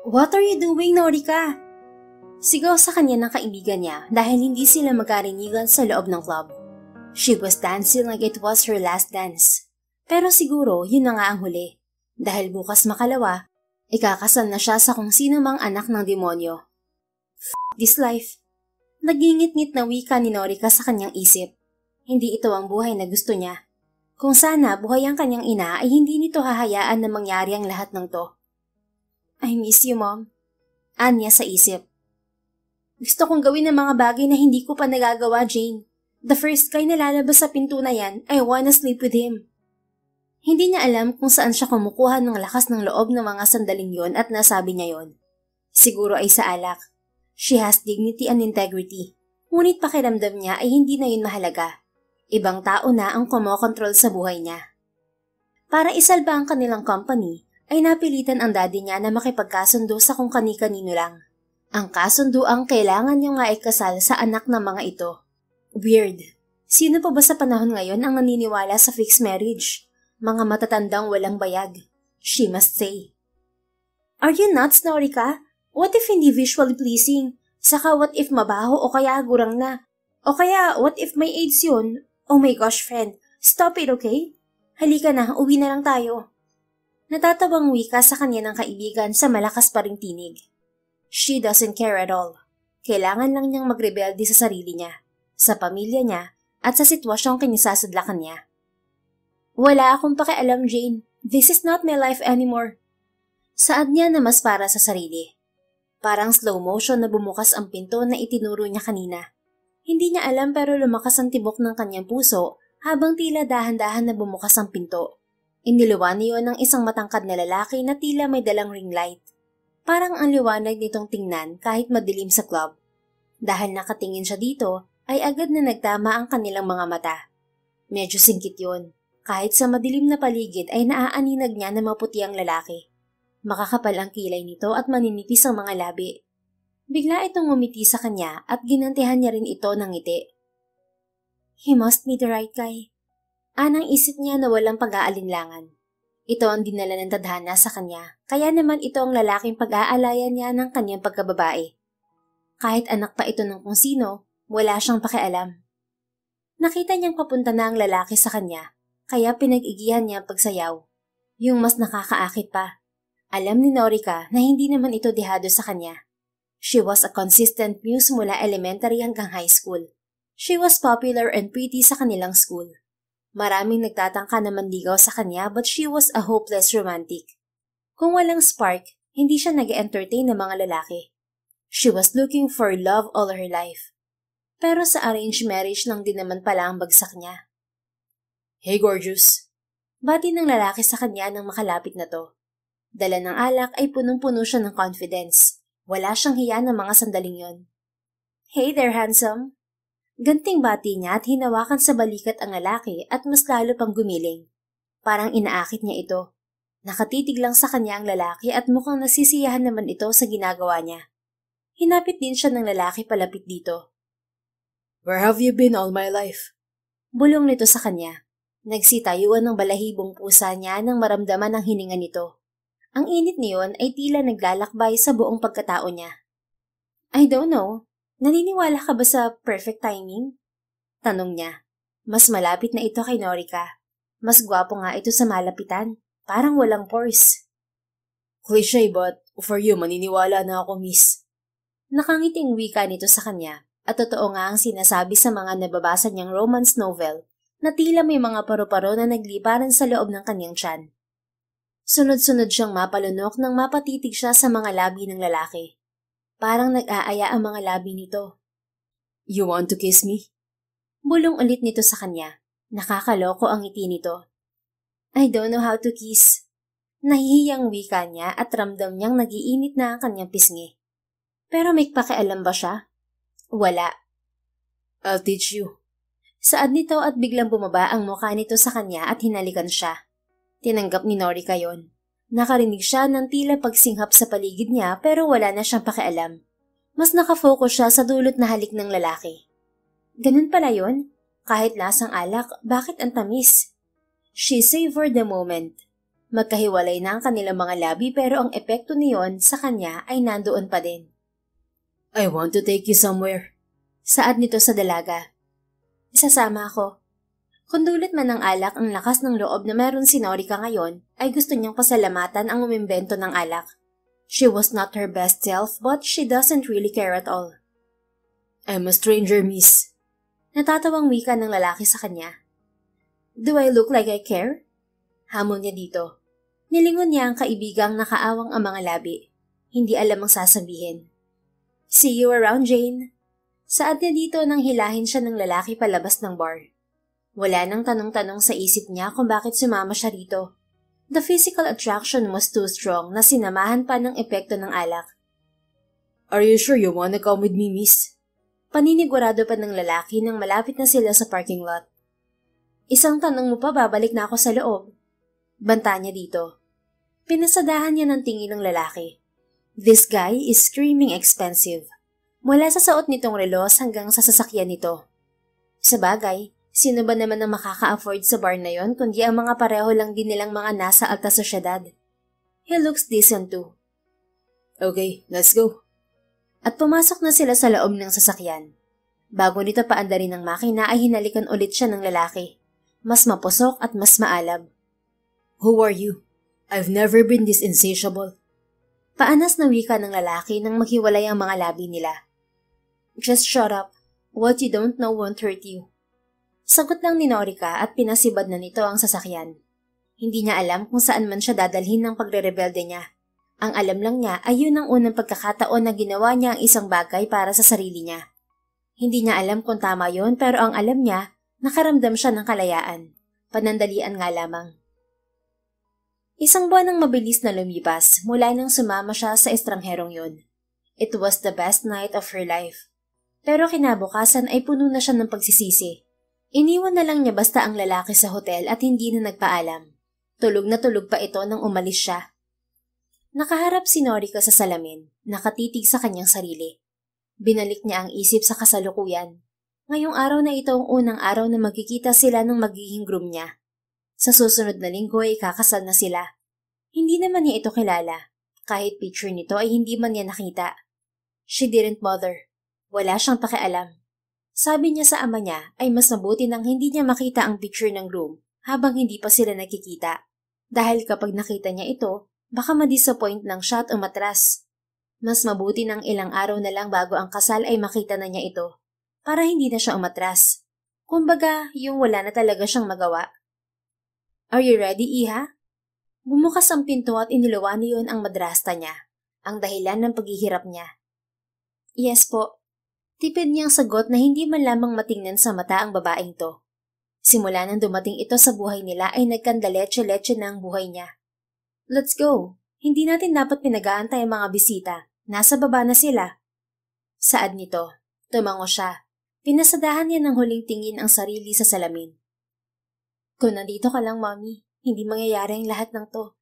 What are you doing, Norika? Sigaw sa kanya ng kaibigan niya dahil hindi sila magkarinigan sa loob ng club. She was dancing like it was her last dance. Pero siguro yun na nga ang huli. Dahil bukas makalawa, ikakasal na siya sa kung sino mang anak ng demonyo. F*** this life. Nagingit-ngit na wika ni Norika sa kanyang isip. Hindi ito ang buhay na gusto niya. Kung sana buhay ang kanyang ina ay hindi nito hahayaan na mangyari ang lahat ng to. I miss you, Mom. Anya sa isip. Gusto kong gawin ng mga bagay na hindi ko pa nagagawa, Jane. The first guy na lalabas sa pinto na yan, I wanna sleep with him. Hindi niya alam kung saan siya kumukuha ng lakas ng loob ng mga sandaling yon at nasabi niya yon. Siguro ay sa alak. She has dignity and integrity. Ngunit pakiramdam niya ay hindi na yun mahalaga. Ibang tao na ang kumokontrol sa buhay niya. Para isalba ang kanilang company, ay napilitan ang daddy niya na makipagkasundo sa kung kani-kanino lang. Ang kasunduang kailangan niya nga ikasal sa anak ng mga ito. Weird. Sino pa ba sa panahon ngayon ang naniniwala sa fixed marriage? Mga matatandang walang bayag. She must say. Are you nuts, Norika? What if hindi visually pleasing? Saka what if mabaho o kaya gurang na? O kaya what if may AIDS yun? Oh my gosh, friend. Stop it, okay? Halika na, uwi na lang tayo. Natatawang wika sa kanya ng kaibigan sa malakas pa ring tinig. She doesn't care at all. Kailangan lang niyang magrebelde sa sarili niya, sa pamilya niya, at sa sitwasyong kinisasadlakan niya. Wala akong pakialam, Jane. This is not my life anymore. Saad niya na mas para sa sarili. Parang slow motion na bumukas ang pinto na itinuro niya kanina. Hindi niya alam pero lumakas ang tibok ng kanyang puso habang tila dahan-dahan na bumukas ang pinto. Iniluwan niyon ng isang matangkad na lalaki na tila may dalang ring light. Parang ang liwanag nitong tingnan kahit madilim sa club. Dahil nakatingin siya dito, ay agad na nagtama ang kanilang mga mata. Medyo singkit yun. Kahit sa madilim na paligid ay naaaninag niya na maputi ang lalaki. Makakapal ang kilay nito at maninipis ang mga labi. Bigla itong ngumiti sa kanya at ginantihan niya rin ito ng ngiti. He must be the right guy. Anang isip niya na walang pag-aalinlangan. Ito ang dinala ng tadhana sa kanya, kaya naman ito ang lalaking pag-aalayan niya ng kanyang pagkababae. Kahit anak pa ito ng kung sino, wala siyang pakialam. Nakita niyang papunta na ang lalaki sa kanya, kaya pinag-igihan niya ang pagsayaw. Yung mas nakakaakit pa. Alam ni Norika na hindi naman ito dehado sa kanya. She was a consistent muse mula elementary hanggang high school. She was popular and pretty sa kanilang school. Maraming nagtatangka na manligaw sa kanya but she was a hopeless romantic. Kung walang spark, hindi siya nag-entertain ng mga lalaki. She was looking for love all her life. Pero sa arranged marriage lang din naman pala ang bagsak niya. Hey gorgeous! Bati ng lalaki sa kanya nang makalapit na to. Dala ng alak ay punong-puno siya ng confidence. Wala siyang hiya ng mga sandaling yon. Hey there, handsome! Ganting bati niya at hinawakan sa balikat ang lalaki at mas lalo pang gumiling. Parang inaakit niya ito. Nakatitig lang sa kanya ang lalaki at mukhang nasisiyahan naman ito sa ginagawa niya. Hinapit din siya ng lalaki palapit dito. Where have you been all my life? Bulong nito sa kanya. Nagsitayuan ng balahibong pusa niya nang maramdaman ang hininga nito. Ang init niyon ay tila naglalakbay sa buong pagkatao niya. I don't know. Naniniwala ka ba sa perfect timing? Tanong niya. Mas malapit na ito kay Norika. Mas gwapo nga ito sa malapitan. Parang walang pores. Cliché but for you maniniwala na ako, miss. Nakangiting wika nito sa kanya at totoo nga ang sinasabi sa mga nababasa niyang romance novel na tila may mga paru-paro na nagliparan sa loob ng kanyang tiyan. Sunod-sunod siyang mapalunok nang mapatitig siya sa mga labi ng lalaki. Parang nag-aaya ang mga labi nito. You want to kiss me? Bulong ulit nito sa kanya. Nakakaloko ang ngiti nito. I don't know how to kiss. Nahihiyang wika niya at ramdam niyang nagiinit na ang kanyang pisngi. Pero may pakialam ba siya? Wala. I'll teach you. Saad nito at biglang bumaba ang mukha nito sa kanya at hinalikan siya. Tinanggap ni Norika yon. Nakarinig siya ng tila pagsinghap sa paligid niya pero wala na siyang pakialam. Mas nakafocus siya sa dulot na halik ng lalaki. Ganun pala yon? Kahit lasang alak, bakit ang tamis? She savored the moment. Magkahiwalay na ang kanilang mga labi pero ang epekto niyon sa kanya ay nandoon pa din. I want to take you somewhere. Saad nito sa dalaga. Isasama ako. Kung dulot man ng alak ang lakas ng loob na meron si Norika ngayon, ay gusto niyang pasalamatan ang umimbento ng alak. She was not her best self but she doesn't really care at all. I'm a stranger, miss. Natatawang wika ng lalaki sa kanya. Do I look like I care? Hamon niya dito. Nilingon niya ang kaibigang nakaawang ang mga labi. Hindi alam ang sasabihin. See you around, Jane. Saad niya dito nang hilahin siya ng lalaki palabas ng bar. Wala nang tanong-tanong sa isip niya kung bakit sumama siya rito. The physical attraction was too strong na sinamahan pa ng epekto ng alak. Are you sure you wanna come with me, miss? Paninigurado pa ng lalaki nang malapit na sila sa parking lot. Isang tanong mo pa, babalik na ako sa loob. Banta niya dito. Pinasadahan niya ng tingin ng lalaki. This guy is screaming expensive. Mula sa suot nitong relos hanggang sa sasakyan nito. Sa bagay, sino ba naman ang makaka-afford sa bar na yon kundi ang mga pareho lang din nilang mga nasa alta sosyedad? He looks decent too. Okay, let's go. At pumasok na sila sa loob ng sasakyan. Bago nito paandarin ng makina ay hinalikan ulit siya ng lalaki. Mas mapusok at mas maalab. Who are you? I've never been this insatiable. Paanas na wika ng lalaki nang maghiwalay ang mga labi nila. Just shut up. What you don't know won't hurt you. Sagot lang ni Norika at pinasibad na nito ang sasakyan. Hindi niya alam kung saan man siya dadalhin ng pagre-rebelde niya. Ang alam lang niya ay yun ang unang pagkakataon na ginawa niya ang isang bagay para sa sarili niya. Hindi niya alam kung tama yon pero ang alam niya, nakaramdam siya ng kalayaan. Panandalian nga lamang. Isang buwan ang mabilis na lumipas mula nang sumama siya sa estrangherong yun. It was the best night of her life. Pero kinabukasan ay puno na siya ng pagsisisi. Iniwan na lang niya basta ang lalaki sa hotel at hindi na nagpaalam. Tulog na tulog pa ito nang umalis siya. Nakaharap si Norika sa salamin, nakatitig sa kanyang sarili. Binalik niya ang isip sa kasalukuyan. Ngayong araw na ito ang unang araw na magkikita sila ng magiging groom niya. Sa susunod na linggo ay kakasal na sila. Hindi naman niya ito kilala. Kahit picture nito ay hindi man niya nakita. She didn't bother. Wala siyang pakialam. Sabi niya sa ama niya ay mas mabuti nang hindi niya makita ang picture ng groom habang hindi pa sila nagkikita. Dahil kapag nakita niya ito, baka ma-disappoint lang siya at umatras. Mas mabuti nang ilang araw na lang bago ang kasal ay makita na niya ito. Para hindi na siya umatras. Kumbaga, yung wala na talaga siyang magawa. Are you ready, Iha? Bumukas ang pinto at iniluwa niyon ang madrasta niya, ang dahilan ng paghihirap niya. Yes po. Tipid niyang sagot na hindi man lamang matingnan sa mata ang babaeng to. Simula nang dumating ito sa buhay nila ay nagkandaletse-letse na ang buhay niya. Let's go. Hindi natin dapat pinag-aantay ang mga bisita. Nasa baba na sila. Saad nito. Tumango siya. Pinasadahan niya ng huling tingin ang sarili sa salamin. Kung nandito ka lang, Mommy, hindi mangyayari ang lahat ng to.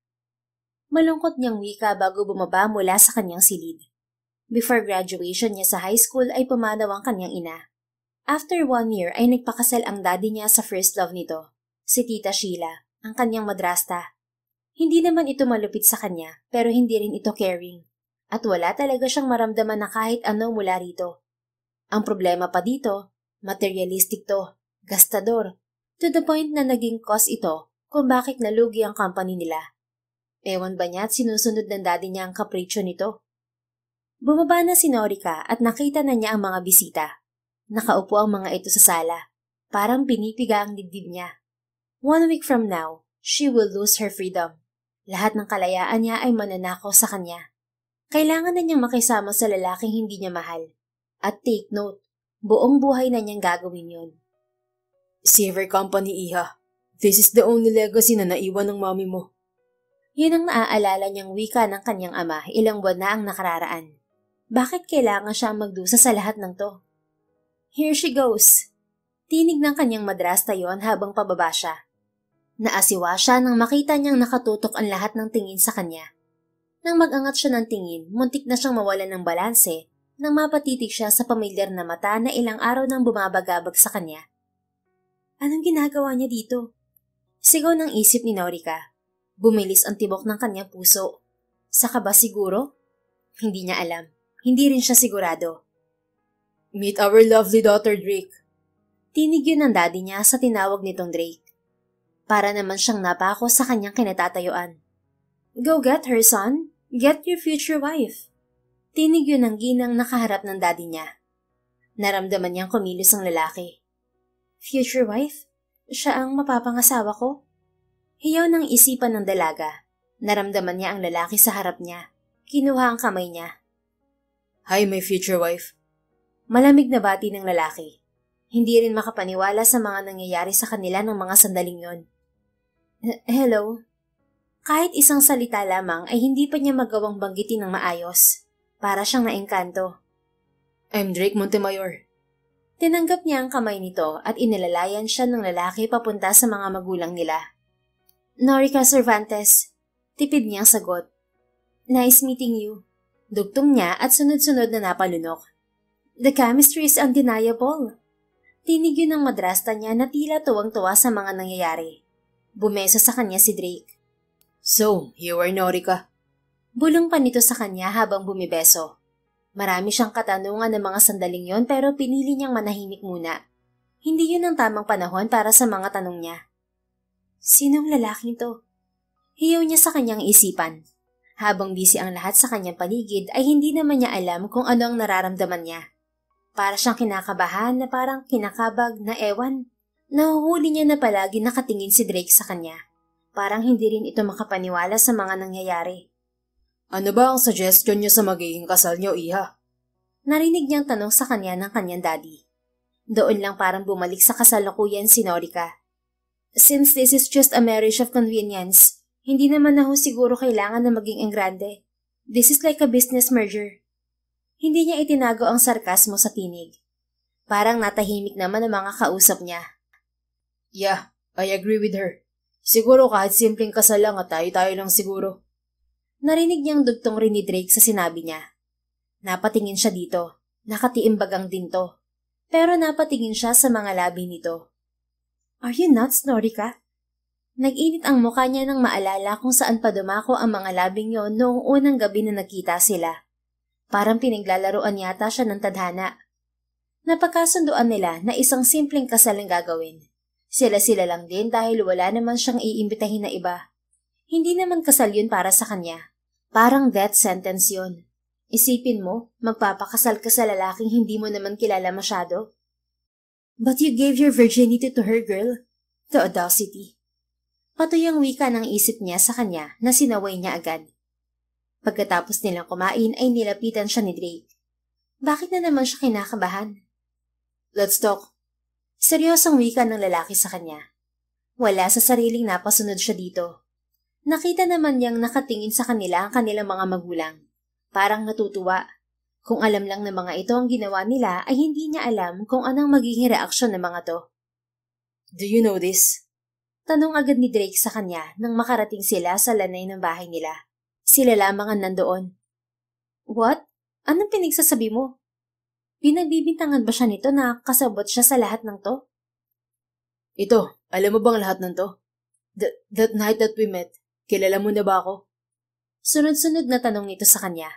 Malungkot niyang wika bago bumaba mula sa kanyang silid. Before graduation niya sa high school ay pumanaw ang kanyang ina. After 1 year ay nagpakasal ang daddy niya sa first love nito, si Tita Sheila, ang kanyang madrasta. Hindi naman ito malupit sa kanya pero hindi rin ito caring. At wala talaga siyang maramdaman na kahit ano mula rito. Ang problema pa dito, materialistic to, gastador, to the point na naging cause ito kung bakit nalugi ang company nila. Ewan ba niya at sinusunod ng daddy niya ang kapritsyo nito? Bumaba na si Norika at nakita na niya ang mga bisita. Nakaupo ang mga ito sa sala. Parang pinipiga ang dibdib niya. 1 week from now, she will lose her freedom. Lahat ng kalayaan niya ay mananakaw sa kanya. Kailangan na niyang makisama sa lalaking hindi niya mahal. At take note, buong buhay na niyang gagawin yun. Save our company, Iha. This is the only legacy na naiwan ng mami mo. Yun ang naaalala niyang wika ng kanyang ama ilang buwan na ang nakararaan. Bakit kailangan siya magdusa sa lahat ng to? Here she goes. Tinig ng kanyang madrasta yon habang pababa siya. Naasiwa siya nang makita niyang nakatutok ang lahat ng tingin sa kanya. Nang mag-angat siya ng tingin, muntik na siyang mawalan ng balanse nang mapatitig siya sa pamilyar na mata na ilang araw nang bumabagabag sa kanya. Anong ginagawa niya dito? Sigaw ng isip ni Norika. Bumilis ang tibok ng kanyang puso. Saka ba siguro? Hindi niya alam. Hindi rin siya sigurado. Meet our lovely daughter, Drake. Tinig yun ng daddy niya sa tinawag nitong Drake. Para naman siyang napako sa kanyang kinatatayuan. Go get her, son. Get your future wife. Tinig yun ng ginang nakaharap ng daddy niya. Naramdaman niyang kumilos ang lalaki. Future wife? Siya ang mapapangasawa ko? Hiyaw ng isipan ng dalaga. Naramdaman niya ang lalaki sa harap niya. Kinuha ang kamay niya. Hi, my future wife. Malamig na bati ng lalaki. Hindi rin makapaniwala sa mga nangyayari sa kanila ng mga sandaling yon. Hello? Kahit isang salita lamang ay hindi pa niya magawang banggitin ng maayos. Para siyang naengkanto. I'm Drake Montemayor. Tinanggap niya ang kamay nito at inilalayan siya ng lalaki papunta sa mga magulang nila. Norica Cervantes. Tipid niyang sagot. Nice meeting you. Dugtong niya at sunod-sunod na napalunok. The chemistry is undeniable. Tinig yun ng madrasta niya na tila tuwang-tuwa sa mga nangyayari. Bumesa sa kanya si Drake. So, you are Norica. Bulong pa nito sa kanya habang bumibeso. Marami siyang katanungan ng mga sandaling yon pero pinili niyang manahimik muna. Hindi yun ang tamang panahon para sa mga tanong niya. Sinong lalaking to? Hiyaw niya sa kanyang isipan. Habang busy ang lahat sa kanyang paligid ay hindi naman niya alam kung ano ang nararamdaman niya. Para siyang kinakabahan na parang kinakabag na ewan. Nahuhuli niya na palagi nakatingin si Drake sa kanya. Parang hindi rin ito makapaniwala sa mga nangyayari. Ano ba ang suggestion niyo sa magiging kasal niyo, Iha? Narinig niyang tanong sa kanya ng kanyang daddy. Doon lang parang bumalik sa kasalukuyan si Norica. Since this is just a marriage of convenience, hindi naman na ho siguro kailangan na maging engrande. This is like a business merger. Hindi niya itinago ang sarkasmo sa tinig. Parang natahimik naman ang mga kausap niya. Yeah, I agree with her. Siguro kahit simpleng kasal lang at tayo-tayo lang siguro. Narinig niyang dugtong rin ni Drake sa sinabi niya. Napatingin siya dito. Nakatiimbagang din to. Pero napatingin siya sa mga labi nito. Are you nuts, Norica? Nag-init ang mukha niya nang maalala kung saan pa dumako ang mga labing yon noong unang gabi na nagkita sila. Parang pinaglalaroan yata siya ng tadhana. Napagkasunduan nila na isang simpleng kasal ang gagawin. Sila-sila lang din dahil wala naman siyang iimbitahin na iba. Hindi naman kasal yun para sa kanya. Parang death sentence yun. Isipin mo, magpapakasal ka sa lalaking hindi mo naman kilala masyado. But you gave your virginity to her, girl. The audacity. Patoy ang wika ng isip niya sa kanya na sinaway niya agad. Pagkatapos nilang kumain ay nilapitan siya ni Drake. Bakit na naman siya kinakabahan? Let's talk. Seryosong wika ng lalaki sa kanya. Wala sa sariling napasunod siya dito. Nakita naman niyang nakatingin sa kanila ang kanilang mga magulang. Parang natutuwa. Kung alam lang ng mga ito ang ginawa nila ay hindi niya alam kung anong magiging reaksyon ng mga to. Do you know this? Tanong agad ni Drake sa kanya nang makarating sila sa lanay ng bahay nila. Sila lamang ang nandoon. What? Anong pinagsasabi mo? Pinagbibintangan ba siya nito na kasabot siya sa lahat ng to? Ito, alam mo bang lahat ng to? That night that we met, kilala mo na ba ako? Sunod-sunod na tanong nito sa kanya.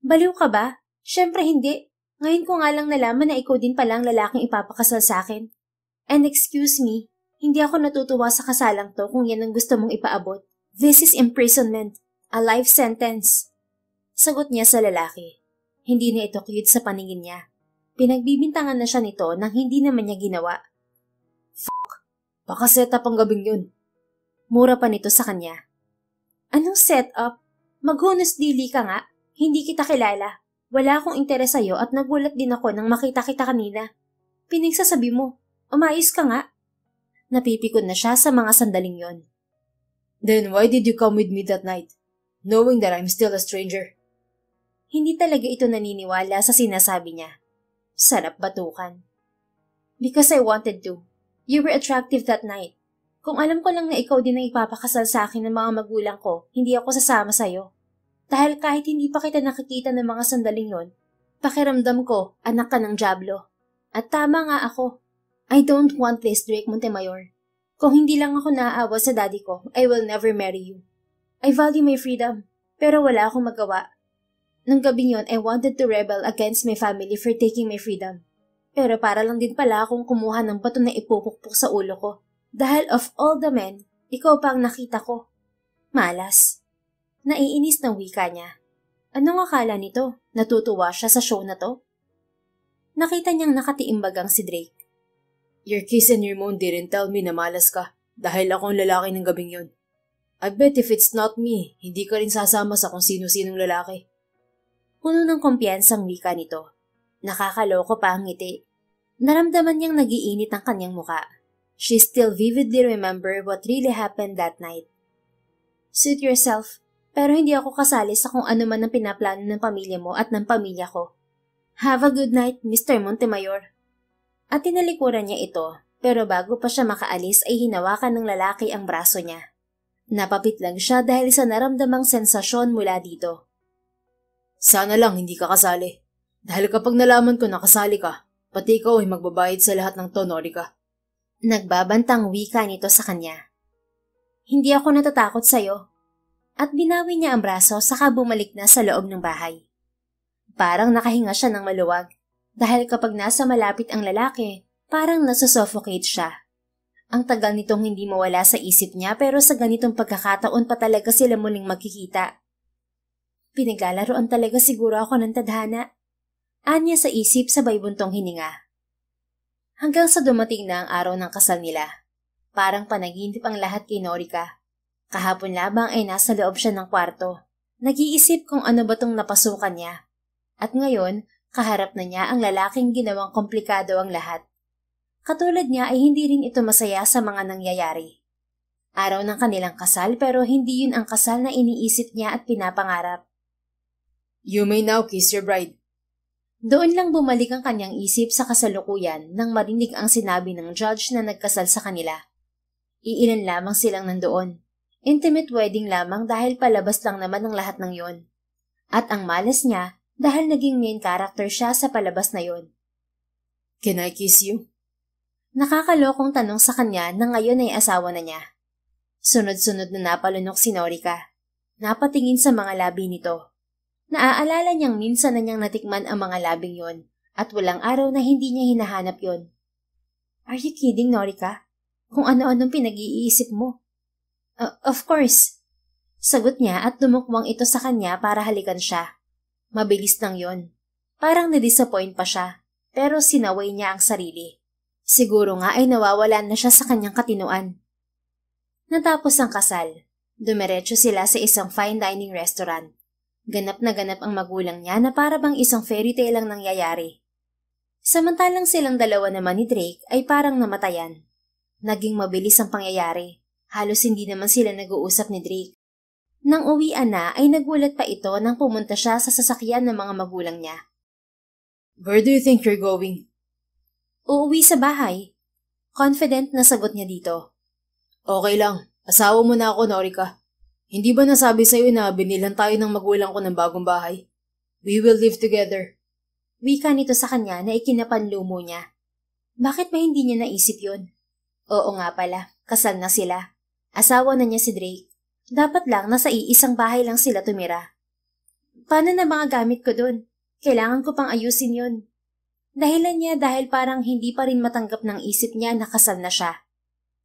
Baliw ka ba? Siyempre hindi. Ngayon ko nga lang nalaman na ikaw din pala ang lalaking ipapakasal sa akin. And excuse me, hindi ako natutuwa sa kasalang to kung yan ang gusto mong ipaabot. This is imprisonment. A life sentence. Sagot niya sa lalaki. Hindi na ito cute sa paningin niya. Pinagbibintangan na siya nito nang hindi naman niya ginawa. Fuck. Baka set up ang gabing yun. Mura pa nito sa kanya. Anong set up? Maghunos dili ka nga. Hindi kita kilala. Wala akong interes sa'yo at nagulat din ako nang makita kita kanina. Pinagsasabi mo, umayos ka nga. Napipikon na siya sa mga sandaling yon. Then why did you come with me that night? Knowing that I'm still a stranger. Hindi talaga ito naniniwala sa sinasabi niya. Sarap batukan. Because I wanted to. You were attractive that night. Kung alam ko lang na ikaw din ang ipapakasal sa akin ng mga magulang ko, hindi ako sasama sa'yo. Dahil kahit hindi pa kita nakikita ng mga sandaling yon, pakiramdam ko, anak ka ng dyablo. At tama nga ako. I don't want this, Drake Montemayor. Kung hindi lang ako naaawa sa daddy ko, I will never marry you. I value my freedom, pero wala akong magawa. Nung gabing yon, I wanted to rebel against my family for taking my freedom. Pero para lang din pala akong kumuha ng bato na ipupukpok sa ulo ko. Dahil of all the men, ikaw pa ang nakita ko. Malas. Naiinis ng wika niya. Anong akala nito? Natutuwa siya sa show na to? Nakita niyang nakatiimbagang si Drake. Your kiss and your moan didn't tell me na malas ka dahil ako ang lalaki ng gabing yon. I bet if it's not me, hindi ka rin sasama sa kung sino-sinong lalaki. Puno ng kumpiyansang wika nito. Nakakaloko pa ang ngiti. Naramdaman niyang nagiinit ang kanyang muka. She still vividly remember what really happened that night. Suit yourself, pero hindi ako kasali sa kung ano man ang pinaplano ng pamilya mo at ng pamilya ko. Have a good night, Mr. Montemayor. At tinalikuran niya ito, pero bago pa siya makaalis ay hinawakan ng lalaki ang braso niya. Napapit lang siya dahil sa naramdamang sensasyon mula dito. Sana lang hindi ka kasali. Dahil kapag nalaman ko na kasali ka, pati ikaw ay magbabayad sa lahat ng to, Norika. Nagbabantang wika nito sa kanya. Hindi ako natatakot sa'yo. At binawi niya ang braso saka bumalik na sa loob ng bahay. Parang nakahinga siya ng maluwag dahil kapag nasa malapit ang lalaki, parang nasusuffocate siya. Ang tagal nitong hindi mawala sa isip niya pero sa ganitong pagkakataon pa talaga sila muling magkikita. Pinaglalaroan talaga siguro ako ng tadhana. Anya sa isip sabay buntong hininga. Hanggang sa dumating na ang araw ng kasal nila. Parang panaginip ang lahat kay Norika. Kahapon labang ay nasa loob siya ng kwarto. Nag-iisip kung ano ba tong napasukan niya. At ngayon, kaharap na niya ang lalaking ginawang komplikado ang lahat. Katulad niya ay hindi rin ito masaya sa mga nangyayari. Araw ng kanilang kasal pero hindi yun ang kasal na iniisip niya at pinapangarap. You may now kiss your bride. Doon lang bumalik ang kanyang isip sa kasalukuyan nang marinig ang sinabi ng judge na nagkasal sa kanila. Iilan lamang silang nandoon. Intimate wedding lamang dahil palabas lang naman ang lahat ng yon. At ang malas niya dahil naging main character siya sa palabas na yon. Can I kiss you? Nakakalokong tanong sa kanya na ngayon ay asawa na niya. Sunod-sunod na napalunok si Norika. Napatingin sa mga labi nito. Naaalala niyang minsan na niyang natikman ang mga labing yon at walang araw na hindi niya hinahanap yon. Are you kidding, Norika? Kung ano-anong pinag-iisip mo? Of course. Sagot niya at dumukwang ito sa kanya para halikan siya. Mabilis lang yon. Parang na-disappoint pa siya, pero sinaway niya ang sarili. Siguro nga ay nawawalan na siya sa kanyang katinuan. Natapos ang kasal. Dumiretso sila sa isang fine dining restaurant. Ganap na ganap ang magulang niya na para bang isang fairy tale lang nangyayari. Samantalang silang dalawa naman ni Drake ay parang namatayan. Naging mabilis ang pangyayari. Halos hindi naman sila nag-uusap ni Drake. Nang uwian na ay nagulat pa ito nang pumunta siya sa sasakyan ng mga magulang niya. Where do you think you're going? Uuwi sa bahay. Confident na sagot niya dito. Okay lang. Asawa mo na ako, Norika. Hindi ba nasabi sa'yo na binilan tayo ng magulang ko ng bagong bahay? We will live together. Wika nito sa kanya na ikinapanlumo niya. Bakit ba hindi niya naisip yun? Oo nga pala, kasal na sila. Asawa na niya si Drake. Dapat lang nasa iisang bahay lang sila tumira. Paano na mga gamit ko dun? Kailangan ko pang ayusin yun. Dahilan niya dahil parang hindi pa rin matanggap ng isip niya na kasal na siya.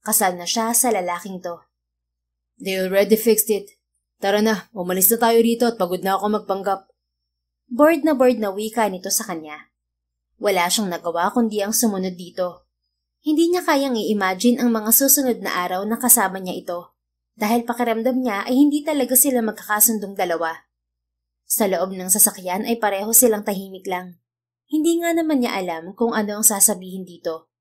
Kasal na siya sa lalaking to. They already fixed it. Tara na, umalis na tayo rito at pagod na ako magpanggap. Bored na wika nito sa kanya. Wala siyang nagawa kundi ang sumunod dito. Hindi niya kayang i-imagine ang mga susunod na araw na kasama niya ito. Dahil pakiramdam niya ay hindi talaga sila magkakasundong dalawa. Sa loob ng sasakyan ay pareho silang tahimik lang. Hindi nga naman niya alam kung ano ang sasabihin dito.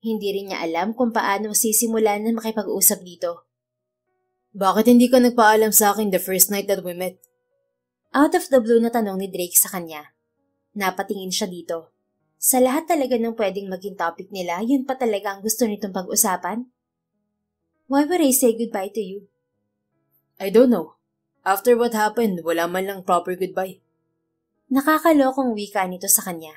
Hindi rin niya alam kung paano sisimulan na makipag-usap dito. Bakit hindi ka nagpaalam sa akin the first night that we met? Out of the blue na tanong ni Drake sa kanya. Napatingin siya dito. Sa lahat talaga ng pwedeng maging topic nila, yun pa talaga ang gusto nitong pag-usapan? Why would I say goodbye to you? I don't know. After what happened, wala man lang proper goodbye. Nakakalokong wika nito sa kanya.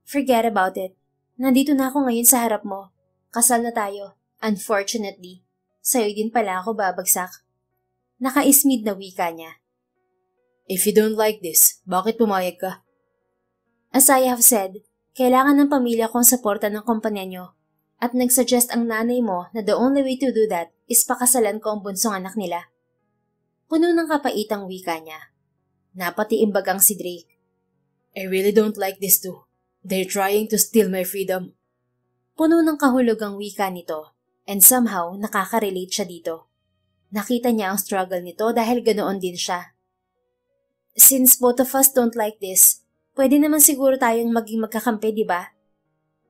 Forget about it. Nandito na ako ngayon sa harap mo. Kasal na tayo. Unfortunately, sa'yo din pala ako babagsak. Naka-ismid na wika niya. If you don't like this, bakit pumayag ka? As I have said, kailangan ng pamilya kong suporta ng kumpanya nyo. At nagsuggest ang nanay mo na the only way to do that is pakasalan ko ang bunsong anak nila. Puno ng kapaitang wika niya. Napatiimbagang si Drake. I really don't like this too. They're trying to steal my freedom. Puno ng kahulugang wika nito, and somehow nakaka-relate siya dito. Nakita niya ang struggle nito dahil ganoon din siya. Since both of us don't like this, pwede naman siguro tayong maging magkakampi, di ba?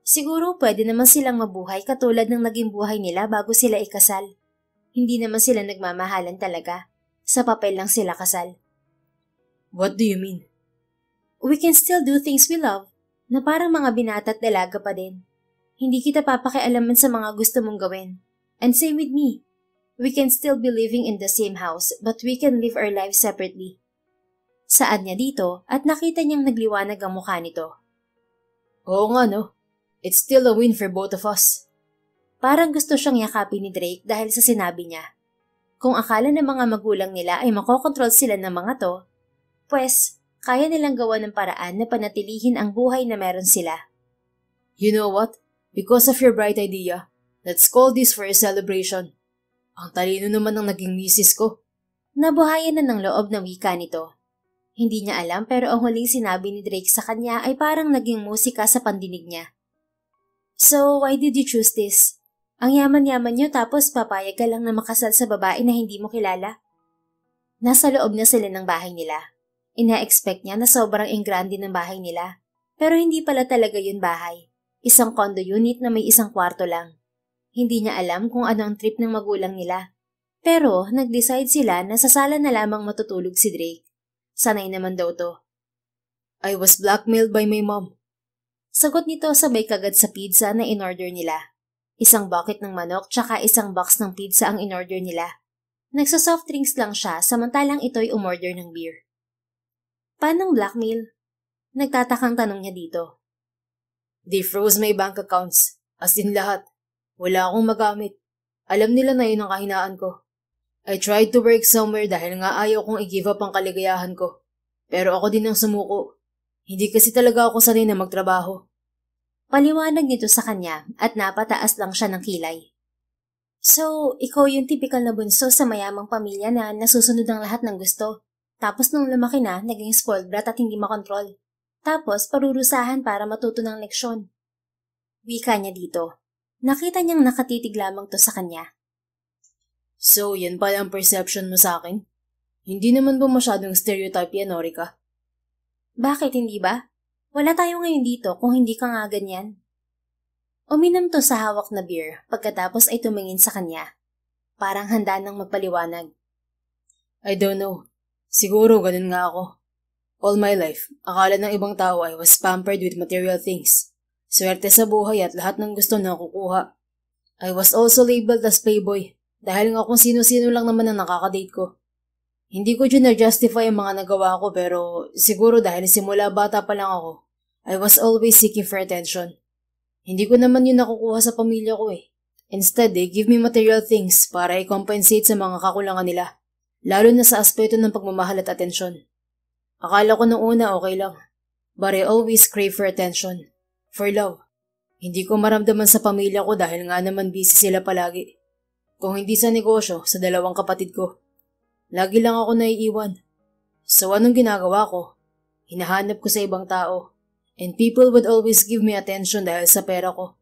Siguro pwede naman silang mabuhay katulad ng naging buhay nila bago sila ikasal. Hindi naman sila nagmamahalan talaga. Sa papel lang sila kasal. What do you mean? We can still do things we love, na parang mga binata at dalaga pa din. Hindi kita papakialaman sa mga gusto mong gawin. And same with me. We can still be living in the same house, but we can live our lives separately. Saad niya dito at nakita niyang nagliwanag ang mukha nito. Oo nga no. It's still a win for both of us. Parang gusto siyang yakapin ni Drake dahil sa sinabi niya. Kung akala ng mga magulang nila ay makokontrol sila ng mga to, pues, kaya nilang gawa ng paraan na panatilihin ang buhay na meron sila. You know what? Because of your bright idea, let's call this for a celebration. Ang talino naman ng naging misis ko. Nabuhayan na ng loob ng wika nito. Hindi niya alam pero ang huling sinabi ni Drake sa kanya ay parang naging musika sa pandinig niya. So, why did you choose this? Ang yaman-yaman niyo tapos papayag ka lang na makasal sa babae na hindi mo kilala? Nasa loob na sila ng bahay nila. Ina-expect niya na sobrang engrande ng bahay nila. Pero hindi pala talaga yun bahay. Isang condo unit na may isang kwarto lang. Hindi niya alam kung ano ang trip ng magulang nila. Pero nag-decide sila na sa sala na lamang matutulog si Drake. Sanay naman daw to. I was blackmailed by my mom. Sagot nito sabay kagad sa pizza na in-order nila. Isang bucket ng manok tsaka isang box ng pizza ang in-order nila. Nagsa-soft drinks lang siya samantalang ito'y umorder ng beer. Paanong blackmail? Nagtatakang tanong niya dito. They froze my bank accounts. As in lahat. Wala akong magamit. Alam nila na yun ang kahinaan ko. I tried to work somewhere dahil nga ayaw kong i-give up ang kaligayahan ko. Pero ako din ang sumuko. Hindi kasi talaga ako sanay na magtrabaho. Paliwanag nito sa kanya at napataas lang siya ng kilay. So, ikaw yung typical na bunso sa mayamang pamilya na nasusunod ang lahat ng gusto. Tapos nung lumaki na, naging spoiled brat at hindi makontrol. Tapos parurusahan para matuto ng leksyon. Wika niya dito. Nakita niyang nakatitig lamang to sa kanya. So, yan pala ang perception mo sa akin? Hindi naman ba masyadong stereotype yan, Norika? Bakit hindi ba? Wala tayo ngayon dito kung hindi ka nga ganyan. Uminom to sa hawak na beer pagkatapos ay tumingin sa kanya. Parang handa nang magpaliwanag. I don't know. Siguro ganun nga ako. All my life, akala ng ibang tao I was pampered with material things. Swerte sa buhay at lahat ng gusto na kukuha. I was also labeled as playboy dahil nga kung sino-sino lang naman ang nakakadate ko. Hindi ko dyan na-justify ang mga nagawa ko pero siguro dahil simula bata pa lang ako, I was always seeking for attention. Hindi ko naman yun nakukuha sa pamilya ko eh. Instead, they give me material things para i-compensate sa mga kakulangan nila, lalo na sa aspeto ng pagmamahal at atensyon. Akala ko nung una okay lang, but I always crave for attention, for love. Hindi ko maramdaman sa pamilya ko dahil nga naman busy sila palagi. Kung hindi sa negosyo, sa dalawang kapatid ko. Lagi lang ako naiiwan. So anong ginagawa ko? Hinahanap ko sa ibang tao. And people would always give me attention dahil sa pera ko.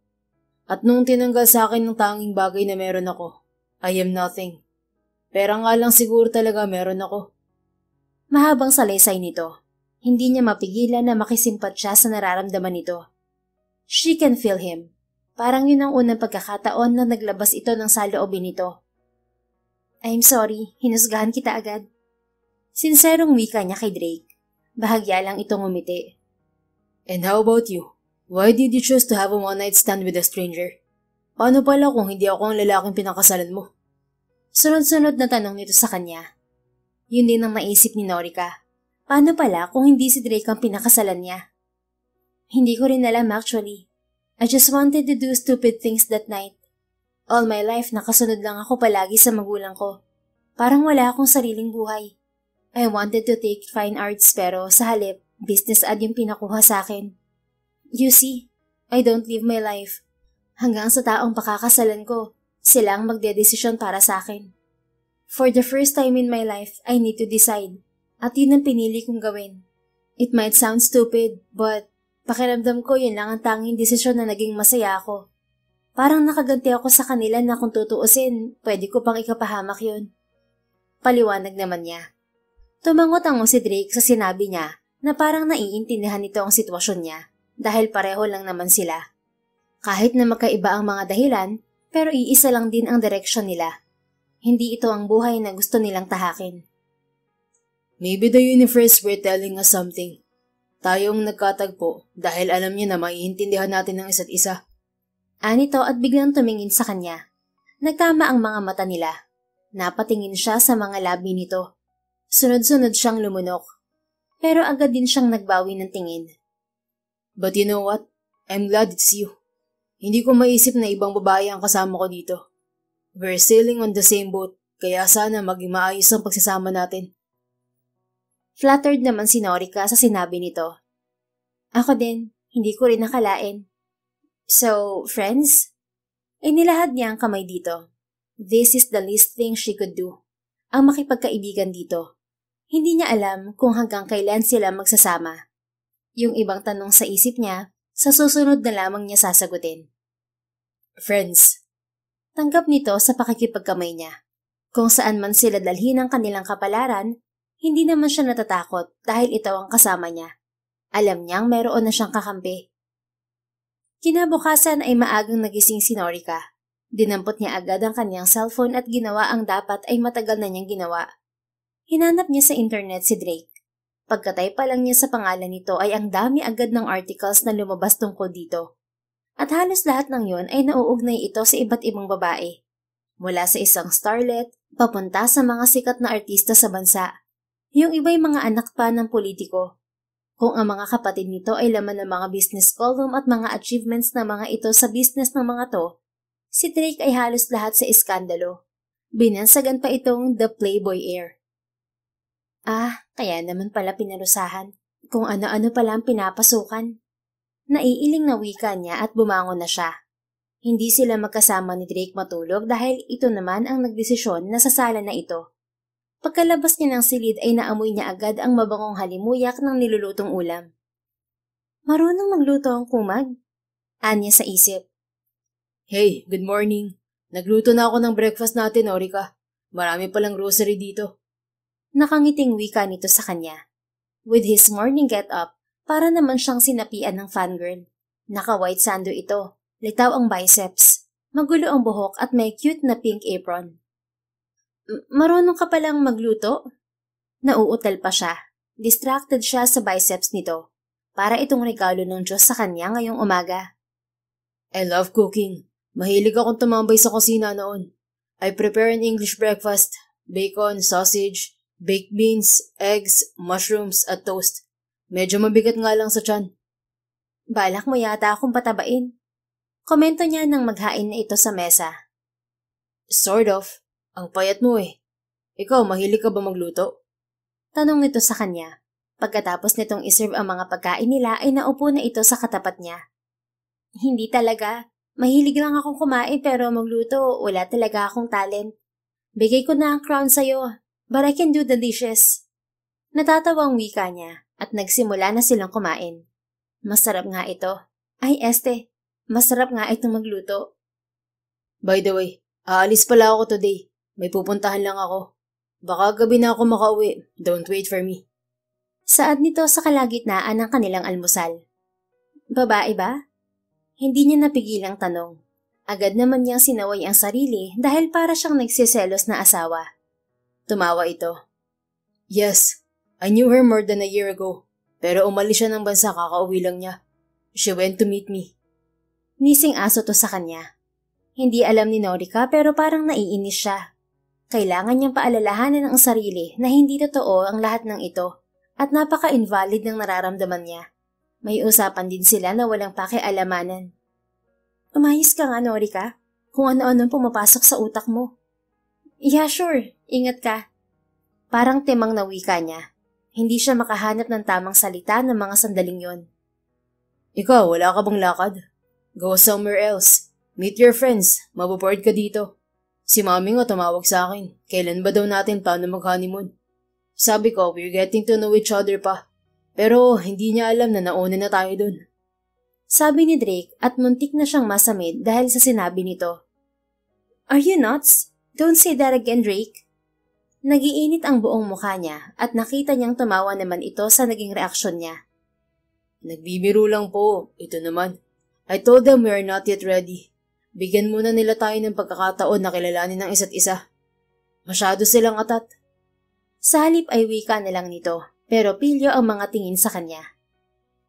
At nung tinanggal sa akin ng tanging bagay na meron ako, I am nothing. Pera nga lang siguro talaga meron ako. Mahabang salaysay nito. Hindi niya mapigilan na makisimpat siya sa nararamdaman nito. She can feel him. Parang yun ang unang pagkakataon na naglabas ito ng saloobin nito. I'm sorry, hinusgahan kita agad. Sinserong wika niya kay Drake. Bahagya lang itong umiti. And how about you? Why did you choose to have a one-night stand with a stranger? Paano pala kung hindi ako ang lalaking pinakasalan mo? Sunod-sunod na tanong nito sa kanya. Yun din ang naisip ni Norika. Paano pala kung hindi si Drake ang pinakasalan niya? Hindi ko rin alam actually. I just wanted to do stupid things that night. All my life, nakasunod lang ako palagi sa magulang ko. Parang wala akong sariling buhay. I wanted to take fine arts pero sa halip, business ad yung pinakuha sa akin. You see, I don't live my life. Hanggang sa taong pakakasalan ko, sila ang magdedesisyon para sa akin. For the first time in my life, I need to decide. At yun ang pinili kong gawin. It might sound stupid, but pakiramdam ko yun lang ang tanging desisyon na naging masaya ako. Parang nakaganti ako sa kanila na kung tutuusin, pwede ko pang ikapahamak yun. Paliwanag naman niya. Tumangot-tango si Drake sa sinabi niya na parang naiintindihan nito ang sitwasyon niya dahil pareho lang naman sila. Kahit na magkaiba ang mga dahilan, pero iisa lang din ang direksyon nila. Hindi ito ang buhay na gusto nilang tahakin. Maybe the universe were telling us something. Tayong nagkatagpo dahil alam niya na maiintindihan natin ang isa't isa. Anito at biglang tumingin sa kanya. Nagtama ang mga mata nila. Napatingin siya sa mga labi nito. Sunod-sunod siyang lumunok. Pero agad din siyang nagbawi ng tingin. But you know what? I'm glad it's you. Hindi ko maisip na ibang babae ang kasama ko dito. We're sailing on the same boat, kaya sana maging maayos ang pagsasama natin. Flattered naman si Norika sa sinabi nito. Ako din, hindi ko rin nakalain. So, friends? Inilahad niya ang kamay dito. This is the least thing she could do. Ang makipagkaibigan dito. Hindi niya alam kung hanggang kailan sila magsasama. Yung ibang tanong sa isip niya, sa susunod na lamang niya sasagutin. Friends. Tanggap nito sa pakikipagkamay niya. Kung saan man sila dalhin ang kanilang kapalaran, hindi naman siya natatakot dahil ito ang kasama niya. Alam niyang meron na siyang kakampi. Kinabukasan ay maagang nagising si Norika. Dinampot niya agad ang kanyang cellphone at ginawa ang dapat ay matagal na niyang ginawa. Hinanap niya sa internet si Drake. Pagkatay pa lang niya sa pangalan nito ay ang dami agad ng articles na lumabas tungkol dito. At halos lahat ng yon ay nauugnay ito sa iba't ibang babae. Mula sa isang starlet, papunta sa mga sikat na artista sa bansa. Yung iba'y mga anak pa ng politiko. Kung ang mga kapatid nito ay laman ng mga business column at mga achievements ng mga ito sa business ng mga to, si Drake ay halos lahat sa iskandalo. Binansagan pa itong The Playboy Heir. Kaya naman pala pinarusahan. Kung ano-ano pala ang pinapasukan. Naiiling na wika niya at bumangon na siya. Hindi sila magkasama ni Drake matulog dahil ito naman ang nagdesisyon na sa sala na ito. Pagkalabas niya ng silid ay naamoy niya agad ang mabangong halimuyak ng nilulutong ulam. Marunong magluto ang kumag? Anya sa isip. Hey, good morning. Nagluto na ako ng breakfast natin, Norika. Marami palang grocery dito. Nakangiting wika nito sa kanya. With his morning get-up, para naman siyang sinapian ng fangirl. Naka-white sando ito, litaw ang biceps, magulo ang buhok at may cute na pink apron. Marunong ka palang magluto? Nauutal pa siya. Distracted siya sa biceps nito. Para itong regalo ng Diyos sa kanya ngayong umaga. I love cooking. Mahilig akong tumambay sa kusina noon. I prepare an English breakfast, bacon, sausage, baked beans, eggs, mushrooms, at toast. Medyo mabigat nga lang sa tiyan. Balak mo yata akong patabain. Komento niya nang maghain na ito sa mesa. Sort of. Ang payat mo eh. Ikaw, mahilig ka ba magluto? Tanong nito sa kanya. Pagkatapos nitong iserve ang mga pagkain nila ay naupo na ito sa katapat niya. Hindi talaga. Mahilig lang akong kumain pero magluto, wala talaga akong talent. Bigay ko na ang crown sa'yo, but I can do the dishes. Natatawa ang wika niya at nagsimula na silang kumain. Masarap nga ito. Ay, masarap nga itong magluto. By the way, aalis pala ako today. May pupuntahan lang ako. Baka gabi na ako makauwi. Don't wait for me. Saad nito sa kalagitnaan ng kanilang almusal. Babae ba? Hindi niya napigilang tanong. Agad naman niyang sinaway ang sarili dahil para siyang nagsiselos na asawa. Tumawa ito. Yes, I knew her more than a year ago. Pero umalis siya ng bansa kakauwi lang niya. She went to meet me. Nising aso to sa kanya. Hindi alam ni Norika pero parang naiinis siya. Kailangan niyang paalalahanan ang sarili na hindi totoo ang lahat ng ito at napaka-invalid ng nararamdaman niya. May usapan din sila na walang pakialamanan. Umayos ka nga, Norika. Kung ano-ano pumapasok sa utak mo. Yeah, sure. Ingat ka. Parang timang na wika niya. Hindi siya makahanap ng tamang salita ng mga sandaling yon. Ikaw, wala ka bang lakad? Go somewhere else. Meet your friends. Maboboard ka dito. Si mami nga tumawag sa akin. Kailan ba daw natin paano mag-honeymoon? Sabi ko, we're getting to know each other pa. Pero hindi niya alam na nauna na tayo dun. Sabi ni Drake at muntik na siyang masamid dahil sa sinabi nito. Are you nuts? Don't say that again, Drake. Nagiinit ang buong mukha niya at nakita niyang tumawa naman ito sa naging reaksyon niya. Nagbibiro lang po. Ito naman. I told them we are not yet ready. Bigyan muna nila tayo ng pagkakataon na kilalanin ng isa't isa. Masyado silang atat. Sa halip ay wika na lang nito, pero pilyo ang mga tingin sa kanya.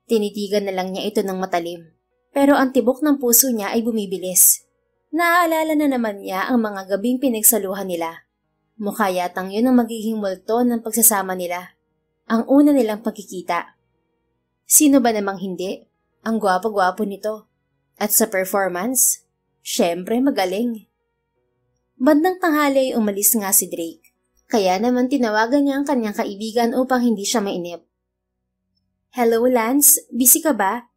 Tinitigan na lang niya ito ng matalim, pero ang tibok ng puso niya ay bumibilis. Naaalala na naman niya ang mga gabing pinagsaluhan nila. Mukha yatang yun ang magiging multo ng pagsasama nila. Ang una nilang pagkikita. Sino ba namang hindi? Ang gwapo-gwapo nito. At sa performance, syempre magaling. Bandang tanghali ay umalis nga si Drake. Kaya naman tinawagan niya ang kanyang kaibigan upang hindi siya mainip. Hello Lance, busy ka ba?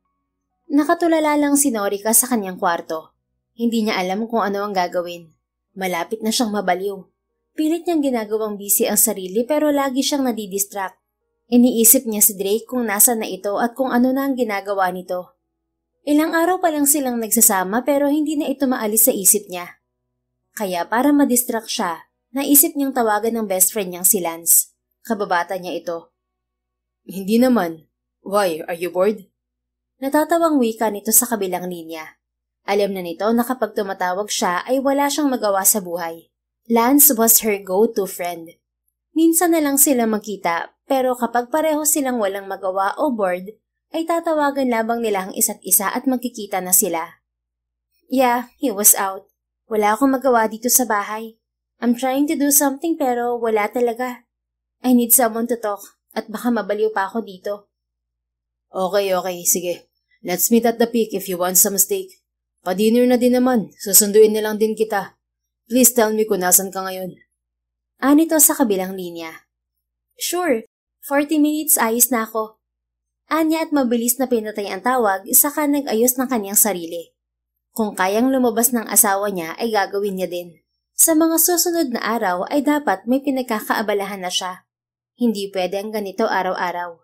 Nakatulala lang si Norika sa kanyang kwarto. Hindi niya alam kung ano ang gagawin. Malapit na siyang mabaliw. Pilit niyang ginagawang busy ang sarili pero lagi siyang nadidistract. Iniisip niya si Drake kung nasa na ito at kung ano na ang ginagawa nito. Ilang araw pa lang silang nagsasama pero hindi na ito maalis sa isip niya. Kaya para madistract siya, naisip niyang tawagan ng best friend niyang si Lance. Kababata niya ito. Hindi naman. Why? Are you bored? Natatawang wika nito sa kabilang linya. Alam na nito na kapag tumatawag siya ay wala siyang magawa sa buhay. Lance was her go-to friend. Minsan na lang sila magkita pero kapag pareho silang walang magawa o bored, ay tatawagan labang nila ang isa't isa at magkikita na sila. Yeah, he was out. Wala akong magawa dito sa bahay. I'm trying to do something pero wala talaga. I need someone to talk at baka mabaliw pa ako dito. Okay, sige. Let's meet at the peak if you want some steak. Pa-dinner na din naman, susunduin na lang din kita. Please tell me kung nasan ka ngayon. Nito sa kabilang linya. Sure, 40 minutes ayos na ako. Anya at mabilis na pinatay ang tawag, saka nag-ayos ng kanyang sarili. Kung kayang lumabas ng asawa niya ay gagawin niya din. Sa mga susunod na araw ay dapat may pinagkakaabalahan na siya. Hindi pwede ang ganito araw-araw.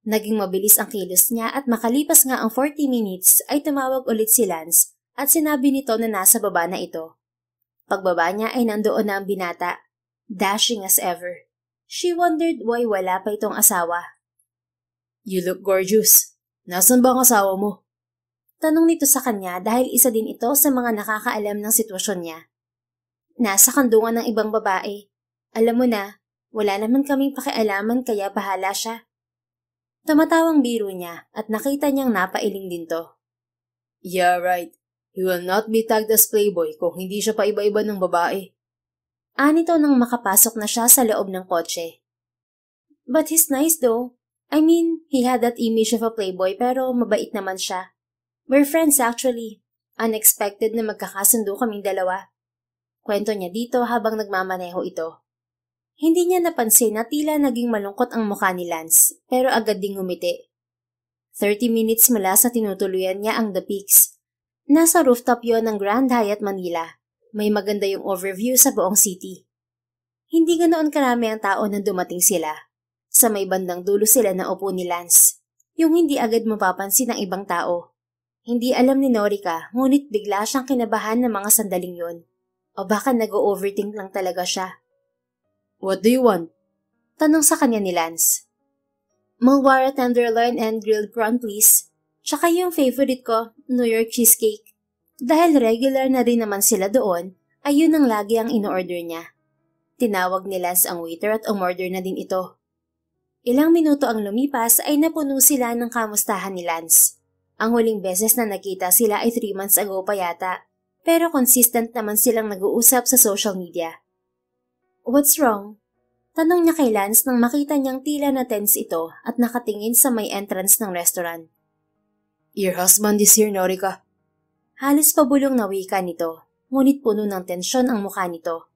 Naging mabilis ang kilos niya at makalipas nga ang 40 minutes ay tumawag ulit si Lance at sinabi nito na nasa baba na ito. Pagbaba niya ay nandoon na ang binata, dashing as ever. She wondered why wala pa itong asawa. You look gorgeous. Nasaan ba ang asawa mo? Tanong nito sa kanya dahil isa din ito sa mga nakakaalam ng sitwasyon niya. Nasa kandungan ng ibang babae. Alam mo na, wala naman kaming pakialaman kaya bahala siya. Tamatawang biro niya at nakita niyang napailing din to. Yeah, right. He will not be tagged as playboy kung hindi siya pa iba-iba ng babae. Nito nang makapasok na siya sa loob ng kotse. But he's nice though. I mean, he had that image of a playboy pero mabait naman siya. We're friends actually. Unexpected na magkakasundo kaming dalawa. Kwento niya dito habang nagmamaneho ito. Hindi niya napansin na tila naging malungkot ang mukha ni Lance, pero agad ding ngumiti. 30 minutes mula sa tinutuluyan niya ang The Peaks. Nasa rooftop yon ng Grand Hyatt Manila. May maganda yung overview sa buong city. Hindi ganoon karami ang tao nang dumating sila. Sa may bandang dulo sila na upo ni Lance. Yung hindi agad mapapansin ng ibang tao. Hindi alam ni Norika, ngunit bigla siyang kinabahan ng mga sandaling yon. O baka nag-overthink lang talaga siya. What do you want? Tanong sa kanya ni Lance. Mulwara tenderloin and grilled prawn please. Tsaka yung favorite ko, New York cheesecake. Dahil regular na rin naman sila doon, ay yun ang lagi ang in-order niya. Tinawag ni Lance ang waiter at umorder na din ito. Ilang minuto ang lumipas ay napuno sila ng kamustahan ni Lance. Ang huling beses na nakita sila ay 3 months ago pa yata, pero consistent naman silang nag-uusap sa social media. What's wrong? Tanong niya kay Lance nang makita niyang tila na tense ito at nakatingin sa may entrance ng restaurant. Your husband is here, Norika. Halos pabulong na wika nito, ngunit puno ng tensyon ang mukha nito.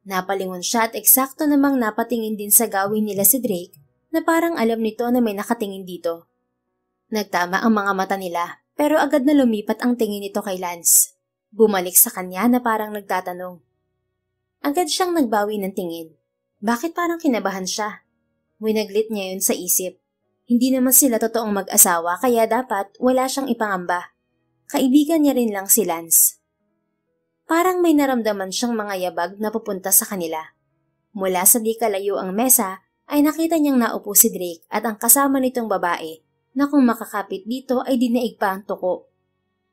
Napalingon siya at eksakto namang napatingin din sa gawin nila si Drake na parang alam nito na may nakatingin dito. Nagtama ang mga mata nila pero agad na lumipat ang tingin nito kay Lance. Bumalik sa kanya na parang nagtatanong. Agad siyang nagbawi ng tingin. Bakit parang kinabahan siya? Winaglit niya yun sa isip. Hindi naman sila totoong mag-asawa kaya dapat wala siyang ipangamba. Kaibigan niya rin lang si Lance. Parang may naramdaman siyang mga yabag na pupunta sa kanila. Mula sa di kalayo ang mesa ay nakita niyang naupo si Drake at ang kasama nitong babae na kung makakapit dito ay dinaig pa ang tuko.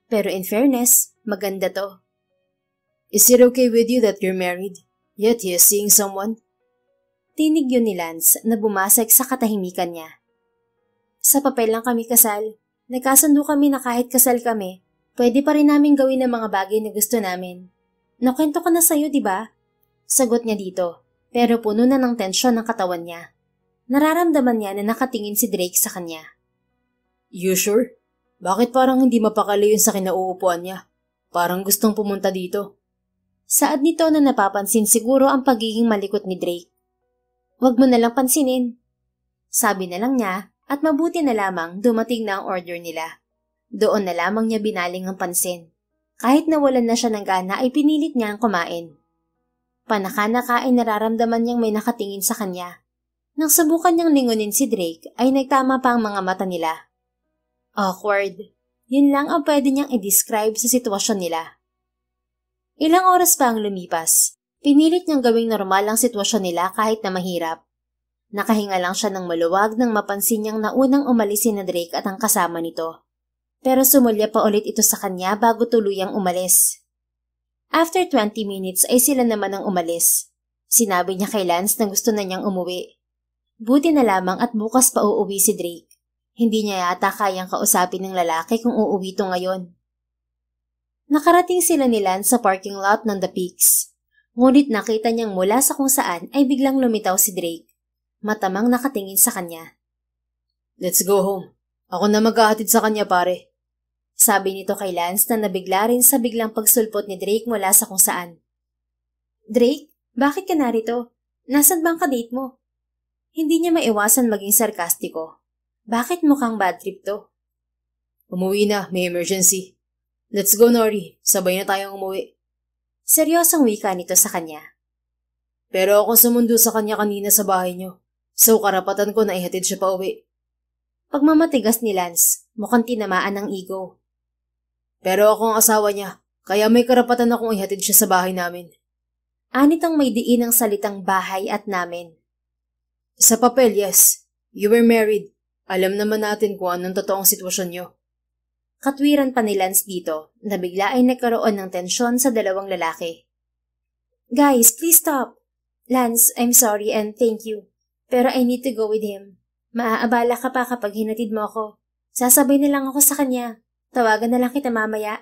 Pero in fairness, maganda to. Is it okay with you that you're married? Yet he is seeing someone? Tinig yun ni Lance na bumasag sa katahimikan niya. Sa papel lang kami kasal. Nagkasundo kami na kahit kasal kami, pwede pa rin namin gawin ang mga bagay na gusto namin. Nakwento ko na sa'yo, di ba? Sagot niya dito, pero puno na ng tensyon ang katawan niya. Nararamdaman niya na nakatingin si Drake sa kanya. You sure? Bakit parang hindi mapakali yun sa kinauupuan niya? Parang gustong pumunta dito. Saad nito na napapansin siguro ang pagiging malikot ni Drake. Huwag mo nalang pansinin. Sabi na lang niya at mabuti na lamang dumating na ang order nila. Doon na lamang niya binaling ang pansin. Kahit nawalan na siya ng gana ay pinilit niya ang kumain. Panaka-naka ay nararamdaman niyang may nakatingin sa kanya. Nang subukan niyang lingunin si Drake ay nagtama pa ang mga mata nila. Awkward. Yun lang ang pwede niyang i-describe sa sitwasyon nila. Ilang oras pa ang lumipas. Pinilit niyang gawing normal ang sitwasyon nila kahit na mahirap. Nakahinga lang siya ng maluwag nang mapansin niyang naunang umalis si Drake at ang kasama nito. Pero sumulya pa ulit ito sa kanya bago tuluyang umalis. After 20 minutes ay sila naman ang umalis. Sinabi niya kay Lance na gusto na niyang umuwi. Buti na lamang at bukas pa uuwi si Drake. Hindi niya yata kayang kausapin ng lalaki kung uuwi ito ngayon. Nakarating sila ni Lance sa parking lot ng The Peaks. Ngunit nakita niyang mula sa kung saan ay biglang lumitaw si Drake. Matamang nakatingin sa kanya. Let's go home. Ako na maghahatid sa kanya, pare. Sabi nito kay Lance na nabigla rin sa biglang pagsulpot ni Drake mula sa kung saan. Drake, bakit ka narito? Nasaan bang kadate mo? Hindi niya maiwasan maging sarkastiko. Bakit mukhang bad trip to? Umuwi na, may emergency. Let's go, Nori. Sabay na tayong umuwi. Seryosong wika nito sa kanya. Pero ako sumundo sa kanya kanina sa bahay niyo. So karapatan ko na ihatid siya pa uwi. Pagmamatigas ni Lance, mukhang tinamaan ng ego. Pero ako ang asawa niya, kaya may karapatan akong ihatid siya sa bahay namin. Anitong may diin ang salitang bahay at namin. Sa papel, yes. You were married. Alam naman natin kung anong totoong sitwasyon niyo. Katwiran pa ni Lance dito na bigla ay nagkaroon ng tensyon sa dalawang lalaki. Guys, please stop. Lance, I'm sorry and thank you. Pero I need to go with him. Maaabala ka pa kapag hinatid mo ako. Sasabay na lang ako sa kanya. Tawagan na lang kita mamaya.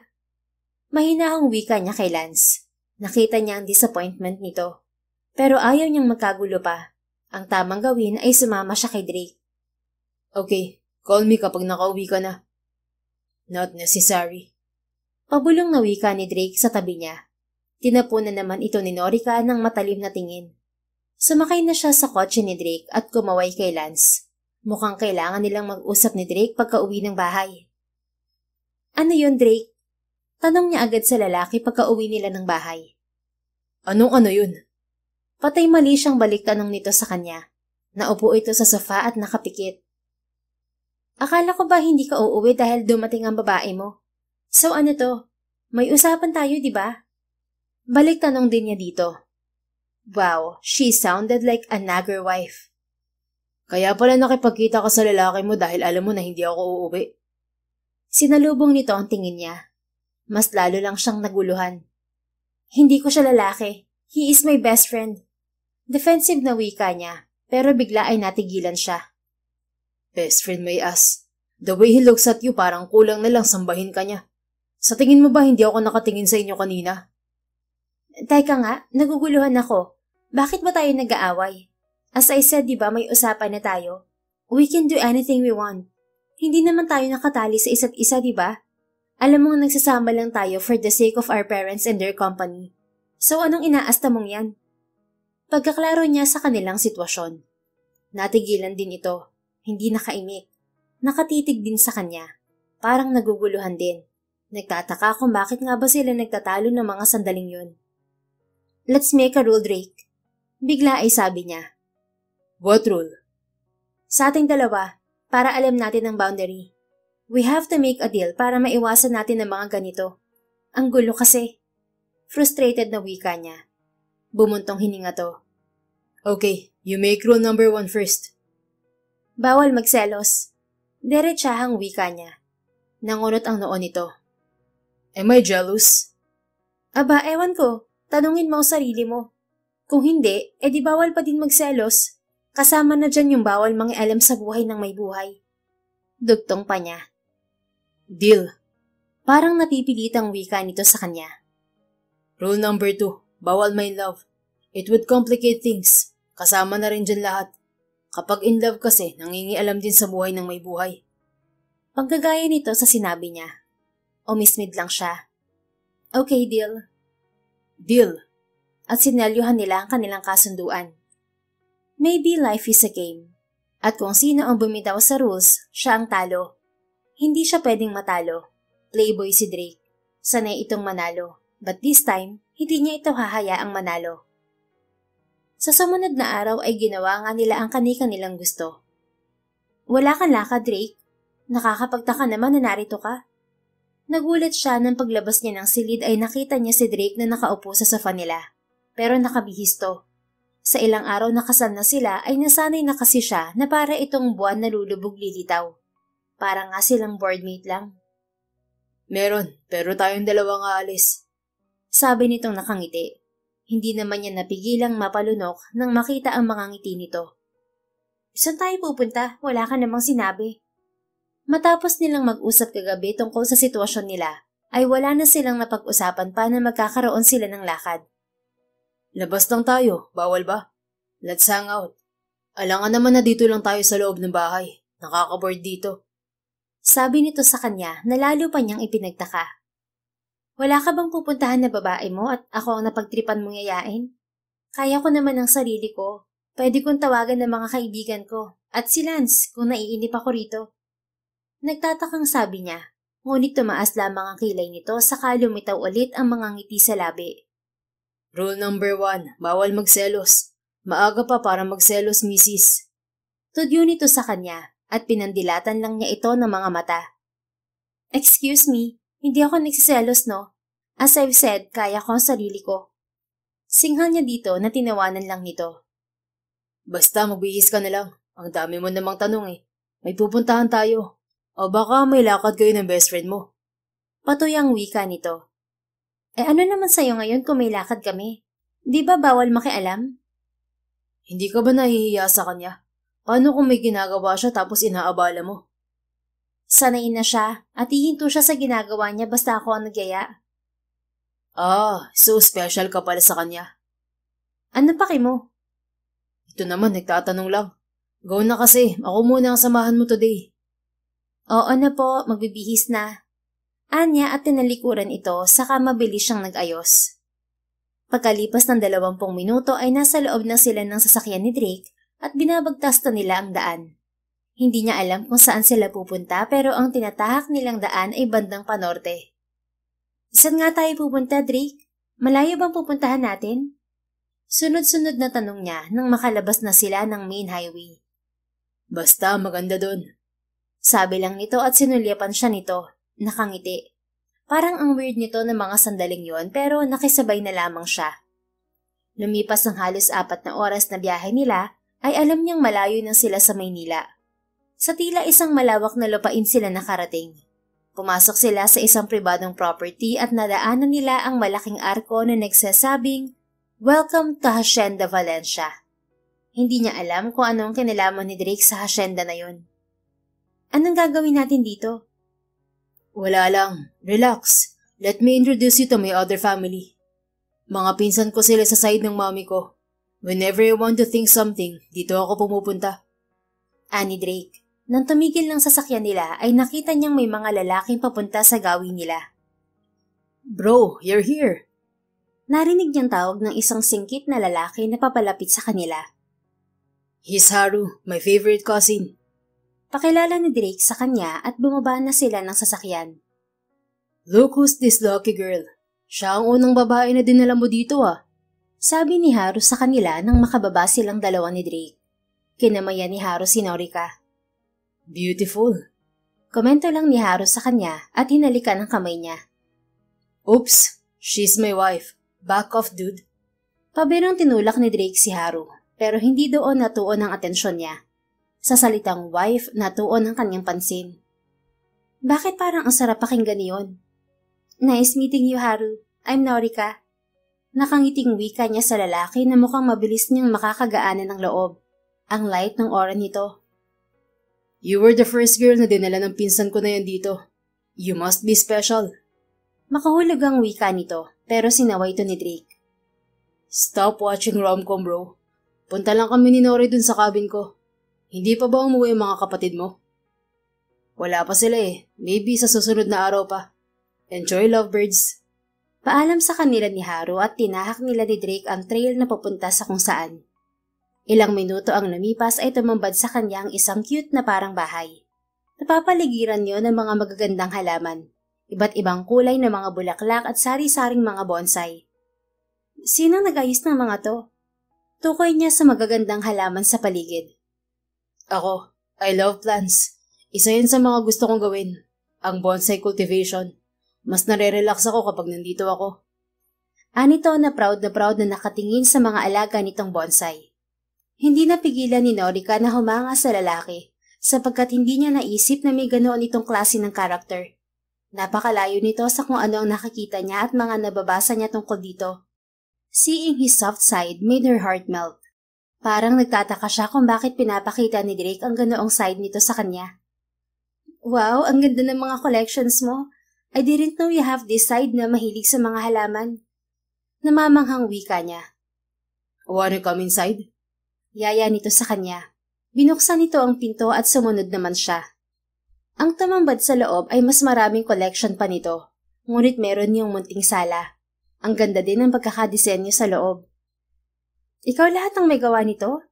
Mahinahong wika niya kay Lance. Nakita niya ang disappointment nito. Pero ayaw niyang magkagulo pa. Ang tamang gawin ay sumama siya kay Drake. Okay, call me kapag nakauwi ka na. Not necessary. Pabulong na wika ni Drake sa tabi niya. Tinapunan naman ito ni Norika ng matalim na tingin. Sumakay na siya sa kotse ni Drake at kumaway kay Lance. Mukhang kailangan nilang mag-usap ni Drake pagka-uwi ng bahay. Ano yun, Drake? Tanong niya agad sa lalaki pagka-uwi nila ng bahay. Anong ano yun? Patay mali siyang baliktanong nito sa kanya. Naupo ito sa sofa at nakapikit. Akala ko ba hindi ka uuwi dahil dumating ang babae mo? So ano to? May usapan tayo, di ba? Baliktanong din niya dito. Wow, she sounded like a nagger wife. Kaya pala nakipagkita ka sa lalaki mo dahil alam mo na hindi ako uuwi. Sinalubong nito ang tingin niya. Mas lalo lang siyang naguluhan. Hindi ko siya lalaki. He is my best friend. Defensive na wika niya, pero bigla ay natigilan siya. Best friend may ass. The way he looks at you parang kulang na lang sambahin ka niya. Sa tingin mo ba hindi ako nakatingin sa inyo kanina? Teka nga, naguguluhan ako. Bakit ba tayo nag-aaway? As I said, di ba may usapan na tayo? We can do anything we want. Hindi naman tayo nakatali sa isa't isa, di ba? Alam mong nagsasama lang tayo for the sake of our parents and their company. So anong inaasta mong yan? Pagkaklaro niya sa kanilang sitwasyon. Natigilan din ito. Hindi nakaimik. Nakatitig din sa kanya. Parang naguguluhan din. Nagtataka kung bakit nga ba sila nagtatalo ng mga sandaling yun. Let's make a rule, Drake. Bigla ay sabi niya. What rule? Sa ating dalawa, para alam natin ang boundary. We have to make a deal para maiwasan natin ang mga ganito. Ang gulo kasi. Frustrated na wika niya. Bumuntong hininga to. Okay, you make rule number 1 first. Bawal magselos. Diretsahang wika niya. Nangunot ang noo nito. Am I jealous? Aba, ewan ko. Tanungin mo ang sarili mo. Kung hindi, edi bawal pa din magselos. Kasama na dyan yung bawal mangialam sa buhay ng may buhay. Dugtong pa niya. Deal. Parang napipilitang wika nito sa kanya. Rule number 2. Bawal main love. It would complicate things. Kasama na rin dyan lahat. Kapag in love kasi, nangingialam din sa buhay ng may buhay. Pagkagaya nito sa sinabi niya. Umismid lang siya. Okay, deal. Deal. At sinelyuhan nila ang kanilang kasunduan. Maybe life is a game. At kung sino ang bumitaw sa rules, siya ang talo. Hindi siya pwedeng matalo. Playboy si Drake. Sanay itong manalo. But this time, hindi niya ito hahayaang manalo. Sa sumunod na araw ay ginawa nga nila ang kani-kanilang gusto. Wala kang lakad, Drake. Nakakapagtaka naman na narito ka. Nagulat siya nang paglabas niya ng silid ay nakita niya si Drake na nakaupo sa sofa nila. Pero nakabihis to. Sa ilang araw na kasal na sila ay nasanay na kasi siya na para itong buwan na lulubog lilitaw. Para nga silang boardmate lang. Meron, pero tayong dalawa nga alis. Sabi nitong nakangiti. Hindi naman niya napigilang mapalunok nang makita ang mga ngiti nito. Saan tayo pupunta? Wala ka namang sinabi. Matapos nilang mag-usap kagabi tungkol sa sitwasyon nila, ay wala na silang napag-usapan pa na magkakaroon sila ng lakad. Labas lang tayo, bawal ba? Let's hang out. Alangan naman na dito lang tayo sa loob ng bahay. Nakaka-bored dito. Sabi nito sa kanya na lalo pa niyang ipinagtaka. Wala ka bang pupuntahan na babae mo at ako ang napagtripan mong yayain? Kaya ko naman ang sarili ko. Pwede kong tawagan ng mga kaibigan ko. At si Lance kung naiinip ako rito. Nagtatakang sabi niya, ngunit tumaas lamang ang kilay nito saka lumitaw ulit ang mga ngiti sa labi. Rule number 1, bawal magselos. Maaga pa para magselos, misis. Tudyo nito sa kanya at pinandilatan lang niya ito ng mga mata. Excuse me, hindi ako nagsiselos no? As I've said, kaya ko ang sarili ko. Singhal niya dito na tinawanan lang nito. Basta magbihis ka na lang. Ang dami mo namang tanong eh. May pupuntahan tayo. O baka may lakad kayo ng best friend mo. Patuloy ang wika nito. Ano naman sa'yo ngayon kung may lakad kami? Di ba bawal makialam? Hindi ka ba nahihiya sa kanya? Paano kung may ginagawa siya tapos inaabala mo? Sanayin na siya at hihinto siya sa ginagawa niya basta ako ang nagyaya. So special ka pala sa kanya. Ano paki mo? Ito naman, nagtatanong lang. Go na kasi, ako muna ang samahan mo today. Oo na po, magbibihis na. Anya at tinalikuran ito saka mabilis siyang nag-ayos. Pagkalipas ng 20 minuto ay nasa loob na sila ng sasakyan ni Drake at binabagtas na nila ang daan. Hindi niya alam kung saan sila pupunta pero ang tinatahak nilang daan ay bandang panorte. Saan nga tayo pupunta, Drake? Malayo bang pupuntahan natin? Sunod-sunod na tanong niya nang makalabas na sila ng main highway. Basta maganda doon. Sabi lang nito at sinulyapan siya nito. Nakangiti. Parang ang weird nito ng mga sandaling yon pero nakisabay na lamang siya. Lumipas ng halos 4 na oras na biyahe nila ay alam niyang malayo na sila sa Maynila. Sa tila isang malawak na lupain sila nakarating. Pumasok sila sa isang pribadong property at nadaanan nila ang malaking arko na nagsasabing, "Welcome to Hacienda Valencia." Hindi niya alam kung anong kinalaman ni Drake sa hacienda na yon. Anong gagawin natin dito? Wala lang. Relax. Let me introduce you to my other family. Mga pinsan ko sila sa side ng mami ko. Whenever I want to think something, dito ako pumupunta. Ani Drake. Nang tumigil ng sasakyan nila ay nakita niyang may mga lalaking papunta sa gawin nila. Bro, you're here! Narinig niyang tawag ng isang singkit na lalaki na papalapit sa kanila. He's Haru, my favorite cousin. Pakilala ni Drake sa kanya at bumaba na sila ng sasakyan. Look who's this lucky girl. Siya ang unang babae na dinala mo dito ah. Sabi ni Haru sa kanila nang makababa silang dalawa ni Drake. Kinamayan ni Haru si Norika. Beautiful. Komento lang ni Haru sa kanya at hinalikan ang kamay niya. Oops, she's my wife. Back off, dude. Pabirong tinulak ni Drake si Haru, pero hindi doon natuon ang atensyon niya. Sa salitang wife, natuon ang kanyang pansin. Bakit parang ang sarap pakinggan niyon? Nice meeting you, Haru. I'm Norika. Nakangiting wika niya sa lalaki na mukhang mabilis niyang makakagaanan ng loob. Ang light ng aura nito. You were the first girl na dinala ng pinsan ko na yan dito. You must be special. Makahulog ang wika nito, pero sinaway ito ni Drake. Stop watching rom-com, bro. Punta lang kami ni Nori dun sa cabin ko. Hindi pa ba umuwi ang mga kapatid mo? Wala pa sila eh. Maybe sa susunod na araw pa. Enjoy, lovebirds. Paalam sa kanila ni Haru at tinahak nila ni Drake ang trail na papunta sa kung saan. Ilang minuto ang lumipas ay tumambad sa kanya ang isang cute na parang bahay. Napapaligiran niyo ng mga magagandang halaman. Iba't ibang kulay na mga bulaklak at sari-saring mga bonsai. Sino nag-ayos ng mga to? Tukoy niya sa magagandang halaman sa paligid. Ako, I love plants. Isa yan sa mga gusto kong gawin. Ang bonsai cultivation. Mas nare-relax ako kapag nandito ako. Anito na proud na nakatingin sa mga alaga nitong bonsai. Hindi napigilan ni Norika na humanga sa lalaki sapagkat hindi niya naisip na may ganoon itong klase ng karakter. Napakalayo nito sa kung ano ang nakikita niya at mga nababasa niya tungkol dito. Seeing his soft side made her heart melt. Parang nagtataka siya kung bakit pinapakita ni Drake ang ganoong side nito sa kanya. Wow, ang ganda ng mga collections mo. I didn't know you have this side na mahilig sa mga halaman. Namamanghang wika niya. Wanna come inside? Yaya nito sa kanya. Binuksan nito ang pinto at sumunod naman siya. Ang tumambad sa loob ay mas maraming collection pa nito, ngunit meron niyang munting sala. Ang ganda din ng pagkakadisenyo sa loob. Ikaw lahat ang may gawa nito?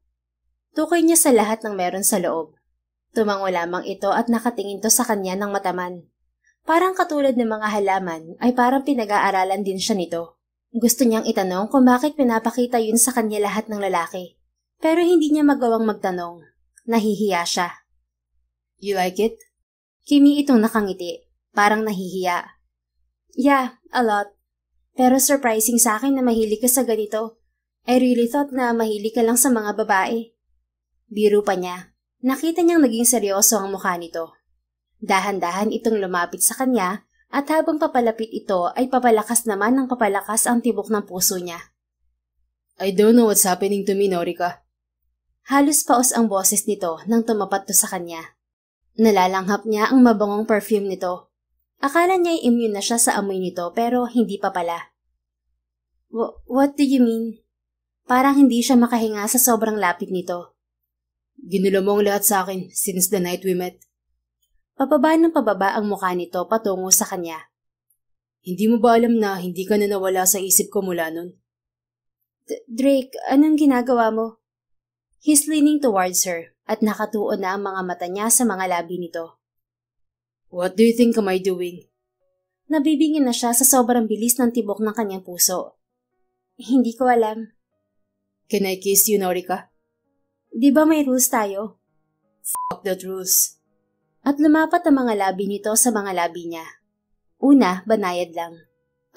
Tukoy niya sa lahat ng meron sa loob. Tumango lamang ito at nakatingin to sa kanya ng mataman. Parang katulad ng mga halaman ay parang pinag-aaralan din siya nito. Gusto niyang itanong kung bakit pinapakita yun sa kanya lahat ng lalaki. Pero hindi niya magawang magtanong. Nahihiya siya. You like it? Kimi itong nakangiti. Parang nahihiya. Yeah, a lot. Pero surprising sa akin na mahilig ka sa ganito. I really thought na mahilig ka lang sa mga babae. Biro pa niya. Nakita niyang naging seryoso ang mukha nito. Dahan-dahan itong lumapit sa kanya at habang papalapit ito ay papalakas naman ng papalakas ang tibok ng puso niya. I don't know what's happening to me, Norika. Halos paos ang boses nito nang tumapat to sa kanya. Nalalanghap niya ang mabangong perfume nito. Akala niya ay immune na siya sa amoy nito pero hindi pa pala. What do you mean? Parang hindi siya makahinga sa sobrang lapit nito. Ginulo mo ang lahat sa akin since the night we met. Pababa ng pababa ang mukha nito patungo sa kanya. Hindi mo ba alam na hindi ka na nawala sa isip ko mula nun? Drake, anong ginagawa mo? He's leaning towards her at nakatuon na ang mga mata niya sa mga labi nito. What do you think am I doing? Nabibingin na siya sa sobrang bilis ng tibok ng kanyang puso. Hindi ko alam. Can I kiss you, Norika? Di ba may rules tayo? Fuck that rules. At lumapat ang mga labi nito sa mga labi niya. Una, banayad lang.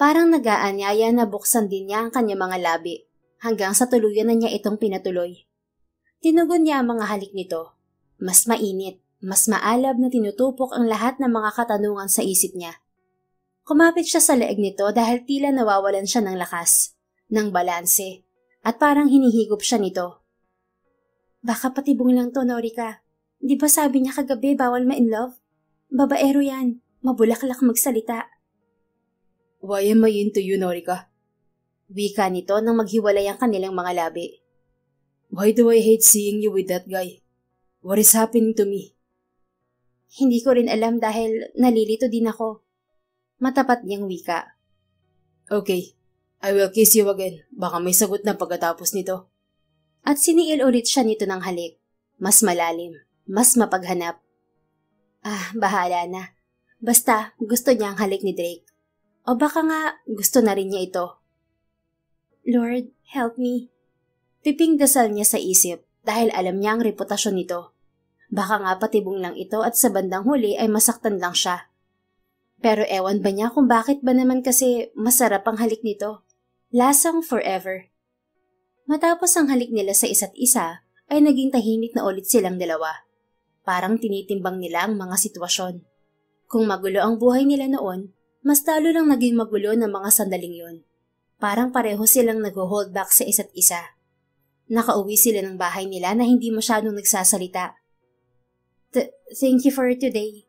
Parang nag-aanyaya na buksan din niya ang kanyang mga labi hanggang sa tuluyan na niya itong pinatuloy. Tinugon niya ang mga halik nito. Mas mainit, mas maalab na tinutupok ang lahat ng mga katanungan sa isip niya. Kumapit siya sa leeg nito dahil tila nawawalan siya ng lakas, ng balanse, at parang hinihigop siya nito. Baka patibong lang to, Norika. Di ba sabi niya kagabi bawal ma-in love? Babaero yan, mabulaklak magsalita. Why am I into you, Norika? Wika nito nang maghiwalay ang kanilang mga labi. Why do I hate seeing you with that guy? What is happening to me? Hindi ko rin alam dahil nalilito din ako. Matapat niyang wika. Okay, I will kiss you again. Baka may sagot na pagkatapos nito. At siniil ulit siya nito ng halik. Mas malalim, mas mapaghanap. Bahala na. Basta gusto niya ang halik ni Drake. O baka nga gusto na rin niya ito. Lord, help me. Piping dasal niya sa isip dahil alam niya ang reputasyon nito. Baka nga patibong lang ito at sa bandang huli ay masaktan lang siya. Pero ewan ba niya kung bakit ba naman kasi masarap ang halik nito. Lasang forever. Matapos ang halik nila sa isa't isa, ay naging tahimik na ulit silang dalawa. Parang tinitimbang nila ang mga sitwasyon. Kung magulo ang buhay nila noon, mas talo lang naging magulo ng mga sandaling yun. Parang pareho silang nag-hold back sa isa't isa. Nakauwi sila ng bahay nila na hindi masyadong nagsasalita. Thank you for today,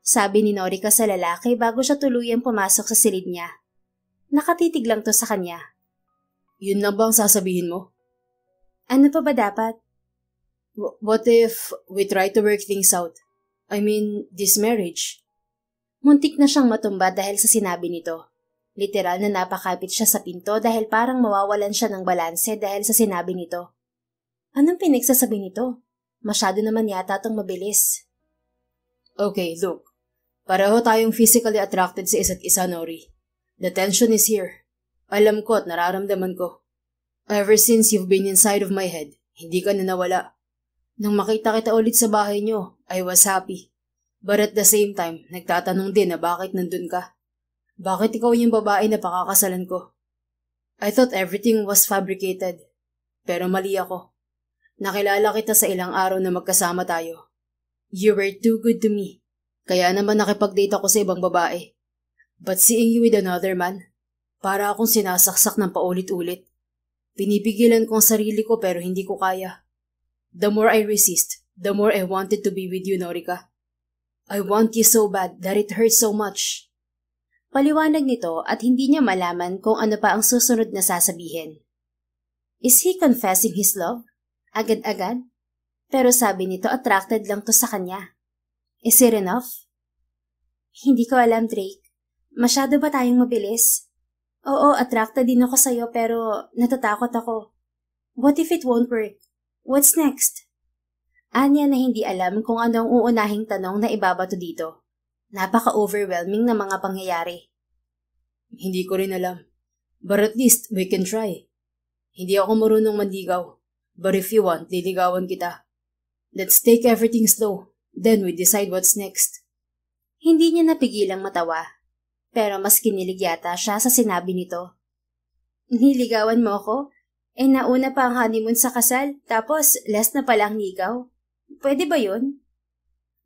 sabi ni Norika sa lalaki bago siya tuluyang pumasok sa silid niya. Nakatitig lang to sa kanya. Yun lang ba ang sasabihin mo? Ano pa ba dapat? What if we try to work things out? I mean, this marriage. Muntik na siyang matumba dahil sa sinabi nito. Literal na napakapit siya sa pinto dahil parang mawawalan siya ng balanse dahil sa sinabi nito. Anong pinagsasabi nito? Masyado naman yata itong mabilis. Okay, look. Pareho tayong physically attracted sa isa't isa, Nori. The tension is here. Alam ko at nararamdaman ko. Ever since you've been inside of my head, hindi ka na nawala. Nang makita kita ulit sa bahay niyo, I was happy. But at the same time, nagtatanong din na bakit nandun ka. Bakit ikaw yung babae na pakakasalan ko? I thought everything was fabricated. Pero mali ako. Nakilala kita sa ilang araw na magkasama tayo. You were too good to me. Kaya naman nakipag-date ako sa ibang babae. But seeing you with another man, para akong sinasaksak ng paulit-ulit. Pinipigilan ko ang sarili ko pero hindi ko kaya. The more I resist, the more I wanted to be with you, Norika. I want you so bad that it hurts so much. Paliwanag nito at hindi niya malaman kung ano pa ang susunod na sasabihin. Is he confessing his love? Agad-agad? Pero sabi nito attracted lang to sa kanya. Is it enough? Hindi ko alam, Drake. Masyado ba tayong mabilis? Oo, attracted din ako sa'yo pero natatakot ako. What if it won't work? What's next? Anya na hindi alam kung anong uunahing tanong na ibabato dito. Napaka-overwhelming na mga pangyayari. Hindi ko rin alam. But at least we can try. Hindi ako marunong manligaw. But if you want, liligawan kita. Let's take everything slow. Then we decide what's next. Hindi niya napigilang matawa. Pero mas kinilig yata siya sa sinabi nito. Niligawan mo ako? Nauna pa ang honeymoon sa kasal, tapos last na palang ligaw. Pwede ba yun?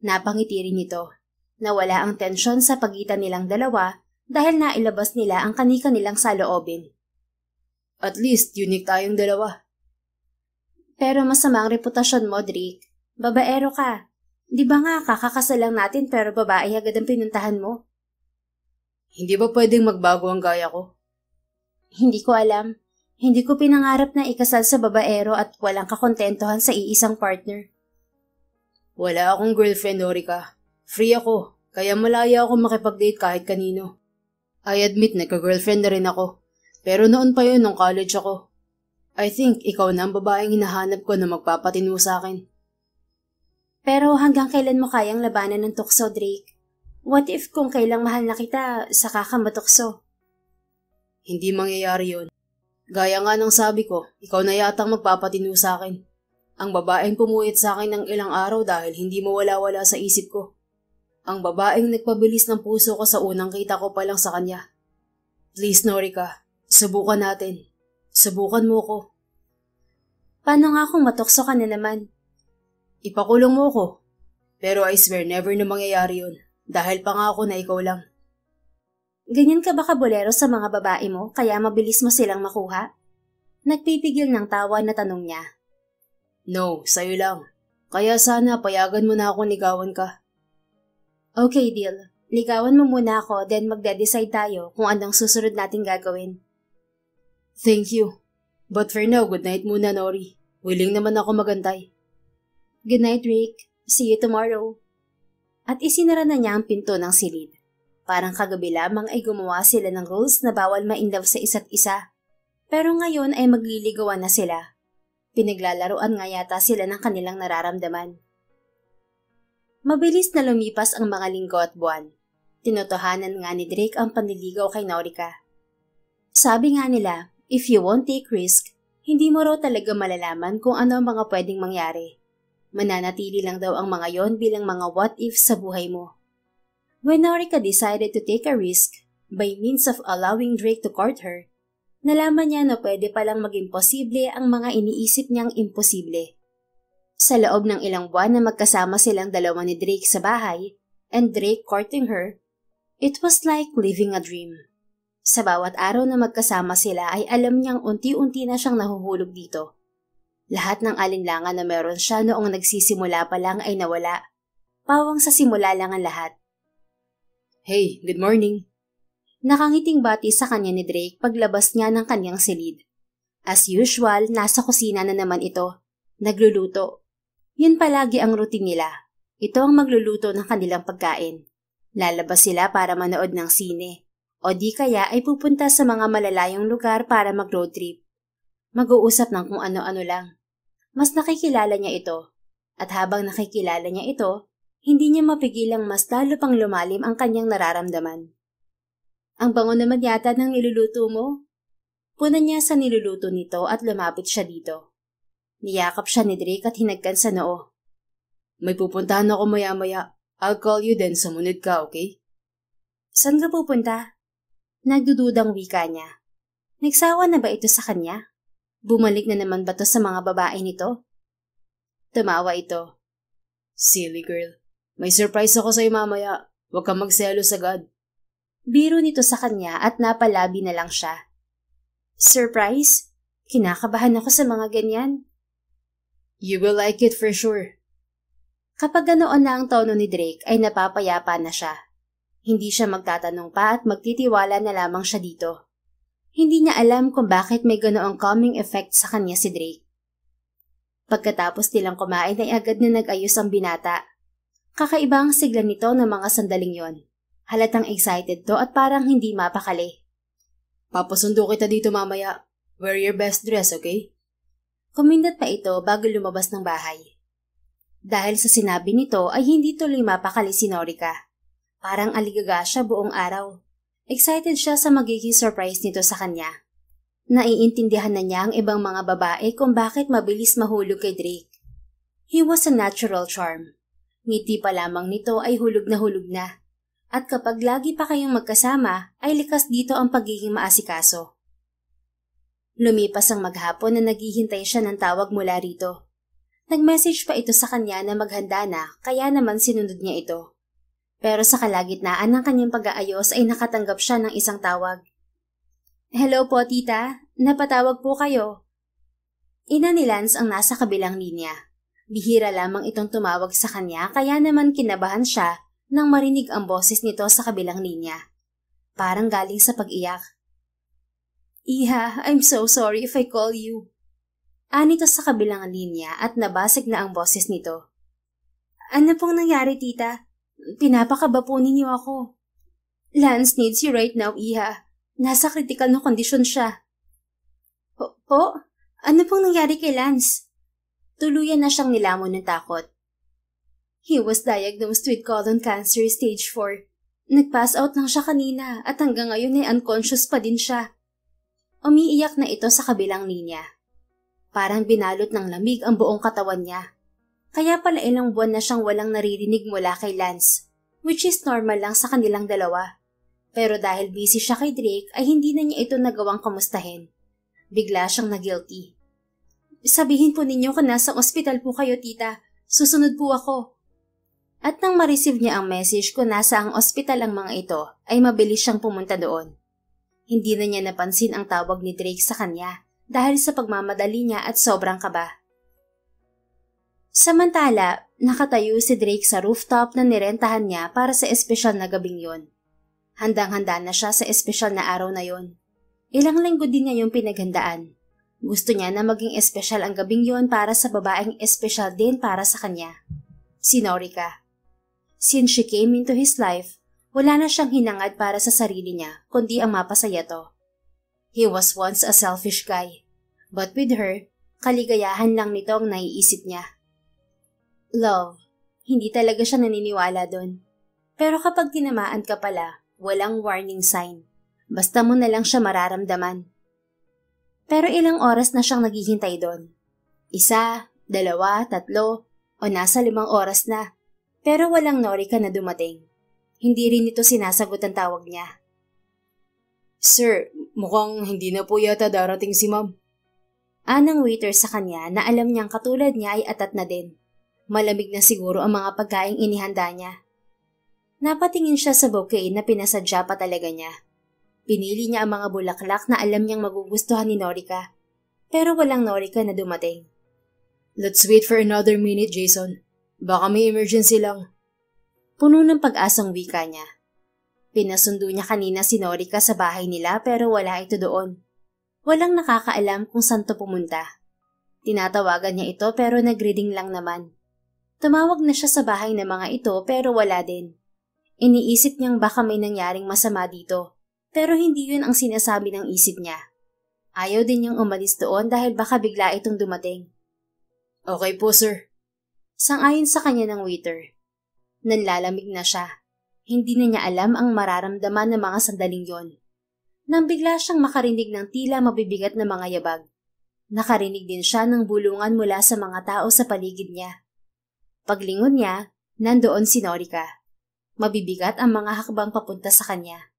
Napangiti rin nito. Nawala ang tensyon sa pagitan nilang dalawa dahil nailabas nila ang kani-kanilang saloobin. At least, unique tayong dalawa. Pero masama ang reputasyon mo, Drake. Babaero ka. Di ba nga kakakasal lang natin pero babae agad ang pinuntahan mo? Hindi ba pwedeng magbago ang gaya ko? Hindi ko alam. Hindi ko pinangarap na ikasal sa babaero at walang kakontentuhan sa iisang partner. Wala akong girlfriend, Norika. Free ako, kaya malaya ako makipag-date kahit kanino. I admit nagka-girlfriend na rin ako. Pero noon pa yun nung college ako. I think ikaw na ang babaeng hinahanap ko na magpapatino sa akin. Pero hanggang kailan mo kayang labanan ng tukso, Drake? What if kung kailang mahal na kita, saka ka matukso? Hindi mangyayari yun. Gaya nga ng sabi ko, ikaw na yatang magpapatino sa akin. Ang babaeng pumuwit sa akin ng ilang araw dahil hindi mawala-wala sa isip ko. Ang babaeng nagpabilis ng puso ko sa unang kita ko pa lang sa kanya. Please, Norika, subukan natin. Subukan mo ko. Paano nga kung matukso ka na naman? Ipakulong mo ko. Pero I swear never na mangyayari yun. Dahil pangako na ikaw lang. Ganyan ka ba kabulero sa mga babae mo kaya mabilis mo silang makuha? Nagpipigil ng tawa na tanong niya. No, sa'yo lang. Kaya sana payagan mo na akong ligawan ka. Okay, deal. Ligawan mo muna ako then magde-decide tayo kung anong susunod nating gagawin. Thank you. But for now, good night muna, Nori. Willing naman ako magantay. Good night, Rick. See you tomorrow. at isinara na niya ang pinto ng silid. Parang kagabi lamang ay gumawa sila ng rules na bawal ma-inlove sa isa't isa. Pero ngayon ay magliligawan na sila. Pinaglalaruan nga yata sila ng kanilang nararamdaman. Mabilis na lumipas ang mga linggo at buwan. Tinotohanan nga ni Drake ang panliligaw kay Norika. Sabi nga nila, if you won't take risk, hindi mo raw talaga malalaman kung ano ang mga pwedeng mangyari. Mananatili lang daw ang mga yon bilang mga what if sa buhay mo. When Norika decided to take a risk by means of allowing Drake to court her, nalaman niya na pwede palang maging posible ang mga iniisip niyang imposible. Sa loob ng ilang buwan na magkasama silang dalawa ni Drake sa bahay, and Drake courting her, it was like living a dream. Sa bawat araw na magkasama sila ay alam niyang unti-unti na siyang nahuhulog dito. Lahat ng alinlangan na meron siya noong nagsisimula pa lang ay nawala. Pawang sa simula lang ang lahat. Hey, good morning. Nakangiting bati sa kanya ni Drake paglabas niya ng kanyang silid. As usual, nasa kusina na naman ito. Nagluluto. Yun palagi ang routine nila. Ito ang magluluto ng kanilang pagkain. Lalabas sila para manood ng sine. O di kaya ay pupunta sa mga malalayong lugar para mag-road trip. Mag-uusap ng kung ano-ano lang. Mas nakikilala niya ito. At habang nakikilala niya ito, hindi niya mapigilang mas lalo pang lumalim ang kanyang nararamdaman. Ang bango naman yata ng niluluto mo. Punan niya sa niluluto nito at lumapit siya dito. Niyakap siya ni Drake at hinagkan sa noo. May pupuntahan ako maya-maya. I'll call you then sumunod ka, okay? Saan ka pupunta? Nagdududang wika niya. Nagsawa na ba ito sa kanya? Bumalik na naman ba to sa mga babae nito? Tumawa ito. Silly girl. May surprise ako sa'yo mamaya. Huwag kang magselos agad. Biro nito sa kanya at napalabi na lang siya. Surprise? Kinakabahan ako sa mga ganyan. You will like it for sure. Kapag ganoon na ang tono ni Drake ay napapayapa na siya. Hindi siya magtatanong pa at magtitiwala na lamang siya dito. Hindi niya alam kung bakit may ganoong calming effect sa kanya si Drake. Pagkatapos nilang kumain ay agad na nag-ayos ang binata. Kakaiba ang sigla nito ng mga sandaling yon. Halatang excited to at parang hindi mapakali. Papasundo kita dito mamaya. Wear your best dress, okay? Kumindat pa ito bago lumabas ng bahay. Dahil sa sinabi nito ay hindi tuloy mapakali si Norika. Parang aligaga siya buong araw. Excited siya sa magiging surprise nito sa kanya. Naiintindihan na niya ang ibang mga babae kung bakit mabilis mahulog kay Drake. He was a natural charm. Ngiti pa lamang nito ay hulog na. At kapag lagi pa kayong magkasama, ay likas dito ang pagiging maasikaso. Lumipas ang maghapon na naghihintay siya ng tawag mula rito. Nag-message pa ito sa kanya na maghanda na, kaya naman sinunod niya ito. Pero sa kalagitnaan ng kanyang pag-aayos ay nakatanggap siya ng isang tawag. Hello po, tita. Napatawag po kayo. Ina ni Lance ang nasa kabilang linya. Bihira lamang itong tumawag sa kanya kaya naman kinabahan siya nang marinig ang boses nito sa kabilang linya. Parang galing sa pag-iyak. Iha, I'm so sorry if I call you. Anito sa kabilang linya at nabasag na ang boses nito. Ano pong nangyari, tita? Pinapakaba po ninyo ako. Lance needs you right now, Iha. Nasa critical na kondisyon siya. Po? Ano pong nangyari kay Lance? Tuluyan na siyang nilamon ng takot. He was diagnosed with colon cancer stage 4. Nag-pass out lang siya kanina at hanggang ngayon ay unconscious pa din siya. Umiiyak na ito sa kabilang linya. Parang binalot ng lamig ang buong katawan niya. Kaya pala ilang buwan na siyang walang naririnig mula kay Lance, which is normal lang sa kanilang dalawa. Pero dahil busy siya kay Drake ay hindi na niya ito nagawang kamustahin. Bigla siyang na-guilty. Sabihin po ninyo kung nasa ospital po kayo, tita. Susunod po ako. At nang ma-receive niya ang message kung nasa ang ospital ang mga ito, ay mabilis siyang pumunta doon. Hindi na niya napansin ang tawag ni Drake sa kanya dahil sa pagmamadali niya at sobrang kaba. Samantala, nakatayo si Drake sa rooftop na nirentahan niya para sa espesyal na gabing yon. Handang-handa na siya sa espesyal na araw na yon. Ilang linggo din niya yung pinaghandaan. Gusto niya na maging espesyal ang gabing yon para sa babaeng espesyal din para sa kanya. Si Norika. Since she came into his life, wala na siyang hinangad para sa sarili niya, kundi ang mapasaya to. He was once a selfish guy, but with her, kaligayahan lang nito ang naiisip niya. Love, hindi talaga siya naniniwala doon. Pero kapag tinamaan ka pala, walang warning sign. Basta mo na lang siya mararamdaman. Pero ilang oras na siyang naghihintay doon. 1, 2, 3, o nasa 5 oras na. Pero walang Norika na dumating. Hindi rin ito sinasagot ang tawag niya. Sir, mukhang hindi na po yata darating si ma'am. Anang waiter sa kanya na alam niyang katulad niya ay atat na din. Malamig na siguro ang mga pagkaing inihanda niya. Napatingin siya sa bouquet na pinasadya pa talaga niya. Pinili niya ang mga bulaklak na alam niyang magugustuhan ni Norika. Pero walang Norika na dumating. Let's wait for another minute, Jason. Baka may emergency lang. Puno ng pag-asang wika niya. Pinasundo niya kanina si Norika sa bahay nila pero wala ito doon. Walang nakakaalam kung saan to pumunta. Tinatawagan niya ito pero nag-reading lang naman. Tumawag na siya sa bahay ng mga ito pero wala din. Iniisip niyang baka may nangyaring masama dito. Pero hindi yun ang sinasabi ng isip niya. Ayaw din niyang umalis doon dahil baka bigla itong dumating. Okay po, sir. Sang-ayon sa kanya ng waiter. Nanlalamig na siya. Hindi na niya alam ang mararamdaman ng mga sandaling yon. Nang bigla siyang makarinig ng tila mabibigat na mga yabag. Nakarinig din siya ng bulungan mula sa mga tao sa paligid niya. Paglingon niya, nandoon si Norika. Mabibigat ang mga hakbang papunta sa kanya.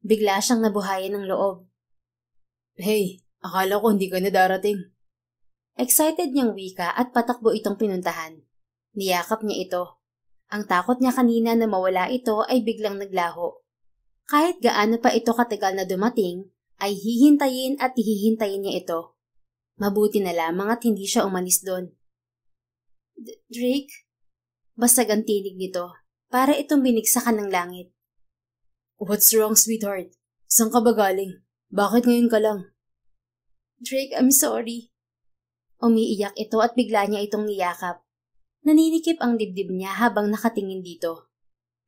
Bigla siyang nabuhayan ng loob. Hey, akala ko hindi ka na darating. Excited niyang wika at patakbo itong pinuntahan. Niyakap niya ito. Ang takot niya kanina na mawala ito ay biglang naglaho. Kahit gaano pa ito katagal na dumating, ay hihintayin at hihintayin niya ito. Mabuti na lamang at hindi siya umalis doon. Drake? Basag ang tinig nito, para itong binigsakan ng langit. What's wrong, sweetheart? Saan ka ba galing? Bakit ngayon ka lang? Drake, I'm sorry. Umiiyak ito at bigla niya itong niyakap. Naninikip ang dibdib niya habang nakatingin dito.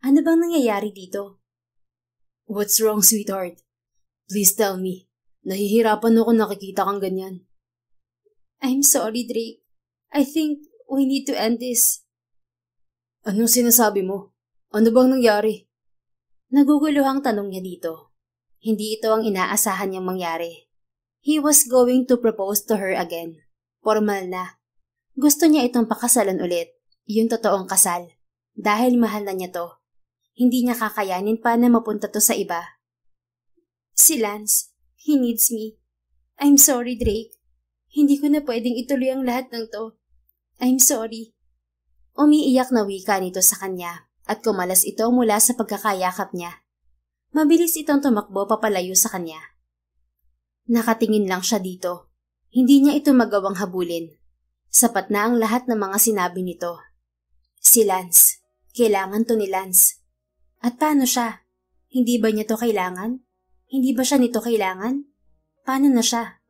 Ano bang nangyayari dito? What's wrong, sweetheart? Please tell me. Nahihirapan ako nakikita kang ganyan. I'm sorry, Drake. I think we need to end this. Anong sinasabi mo? Ano bang nangyari? Naguguluhang tanong niya dito. Hindi ito ang inaasahan niyang mangyari. He was going to propose to her again. Formal na. Gusto niya itong pakasalan ulit. Yung totoong kasal. Dahil mahal na niya to. Hindi niya kakayanin pa na mapunta to sa iba. Si Lance, he needs me. I'm sorry, Drake. Hindi ko na pwedeng ituloy ang lahat ng to. I'm sorry. Umiiyak na wika nito sa kanya at kumalas ito mula sa pagkakayakap niya. Mabilis itong tumakbo papalayo sa kanya. Nakatingin lang siya dito. Hindi niya ito magawang habulin. Sapat na ang lahat ng mga sinabi nito. Si Lance. Kailangan to ni Lance. At paano siya? Hindi ba niya to kailangan? Hindi ba siya nito kailangan? Paano na siya?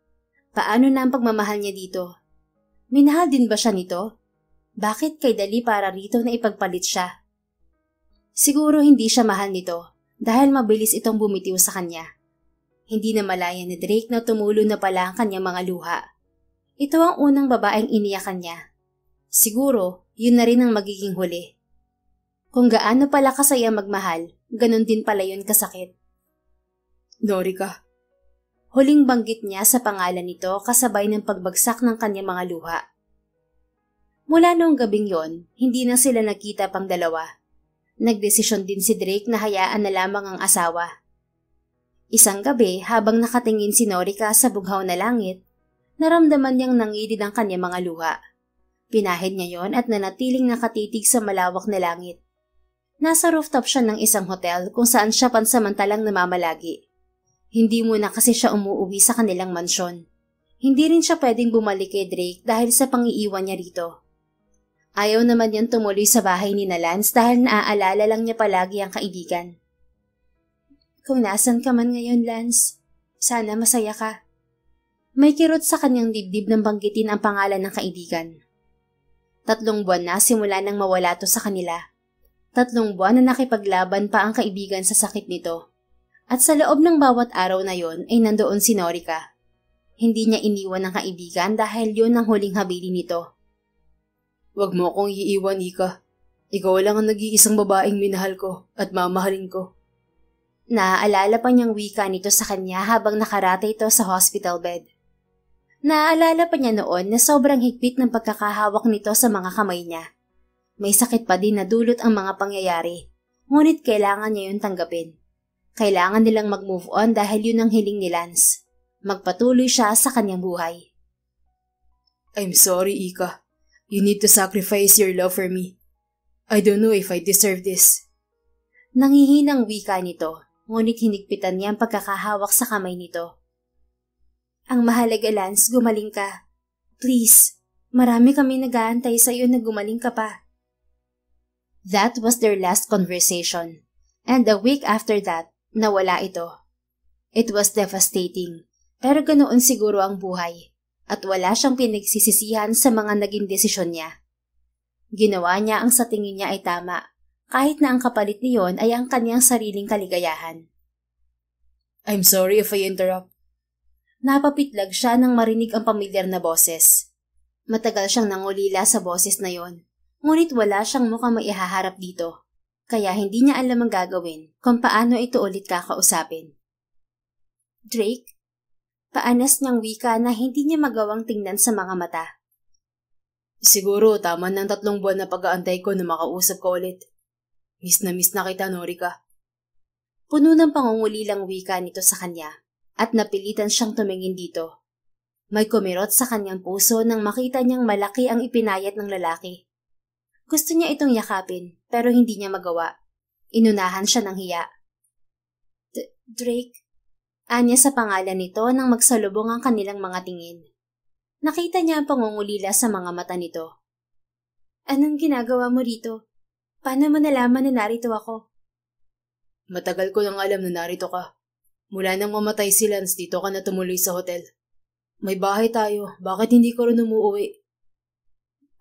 Paano na ang pagmamahal niya dito? Minahal din ba siya nito? Bakit kay dali para rito na ipagpalit siya? Siguro hindi siya mahal nito dahil mabilis itong bumitiw sa kanya. Hindi na malaya ni Drake na tumulo na pala ang kanyang mga luha. Ito ang unang babaeng iniyakan niya. Siguro, yun na rin ang magiging huli. Kung gaano pala kasaya magmahal, ganun din pala yun kasakit. Norika. Huling banggit niya sa pangalan nito kasabay ng pagbagsak ng kanyang mga luha. Mula noong gabing yon, hindi na sila nakita pang dalawa. Nagdesisyon din si Drake na hayaan na lamang ang asawa. Isang gabi habang nakatingin si Norika sa bughaw na langit, naramdaman niyang nangilid ang kanyang mga luha. Pinahid niya yon at nanatiling nakatitig sa malawak na langit. Nasa rooftop siya ng isang hotel kung saan siya pansamantalang namamalagi. Hindi muna kasi siya umuuwi sa kanilang mansyon. Hindi rin siya pwedeng bumalik kay Drake dahil sa pangiiwan niya rito. Ayaw naman niyang tumuloy sa bahay ni na Lance dahil naaalala lang niya palagi ang kaibigan. Kung nasan ka man ngayon, Lance, sana masaya ka. May kirot sa kanyang dibdib nang banggitin ang pangalan ng kaibigan. 3 buwan na simula nang mawala to sa kanila. 3 buwan na nakipaglaban pa ang kaibigan sa sakit nito. At sa loob ng bawat araw na yon ay nandoon si Norika. Hindi niya iniwan ang kaibigan dahil yun ang huling habilin nito. Huwag mo akong iiwan, Ika. Ikaw lang ang nag-iisang babaeng minahal ko at mamahalin ko. Naaalala pa niyang wika nito sa kanya habang nakarate ito sa hospital bed. Naaalala pa niya noon na sobrang higpit ng pagkakahawak nito sa mga kamay niya. May sakit pa din na dulot ang mga pangyayari, ngunit kailangan niya yun tanggapin. Kailangan nilang mag-move on dahil yun ang hiling ni Lance. Magpatuloy siya sa kanyang buhay. I'm sorry, Ika. You need to sacrifice your love for me. I don't know if I deserve this. Nangihinang wika nito, ngunit hinigpitan niya ang pagkakahawak sa kamay nito. Ang mahalaga, Lance, gumaling ka. Please, marami kami nag-aantay sa iyo na gumaling ka pa. That was their last conversation, and a week after that, nawala ito. It was devastating, pero ganoon siguro ang buhay, at wala siyang pinagsisisihan sa mga naging desisyon niya. Ginawa niya ang sa tingin niya ay tama, kahit na ang kapalit niyon ay ang kanyang sariling kaligayahan. I'm sorry if I interrupt. Napapitlag siya nang marinig ang pamilyar na boses. Matagal siyang nangulila sa boses na yon, ngunit wala siyang mukhang maihaharap dito. Kaya hindi niya alam ang gagawin kung paano ito ulit kakausapin. Drake? Paanas niyang wika na hindi niya magawang tingnan sa mga mata. Siguro tama ng 3 buwan na pag-aantay ko na makausap ko ulit. Miss na kita, Norika. Puno ng pangungulilang wika nito sa kanya at napilitan siyang tumingin dito. May kumirot sa kanyang puso nang makita niyang malaki ang ipinayat ng lalaki. Gusto niya itong yakapin, pero hindi niya magawa. Inunahan siya ng hiya. Drake, anya sa pangalan nito nang magsalubong ang kanilang mga tingin. Nakita niya ang pangungulila sa mga mata nito. Anong ginagawa mo rito? Paano mo nalaman na narito ako? Matagal ko nang alam na narito ka. Mula nang mamatay si Lance, dito ka na tumuloy sa hotel. May bahay tayo, bakit hindi ko rin umuwi?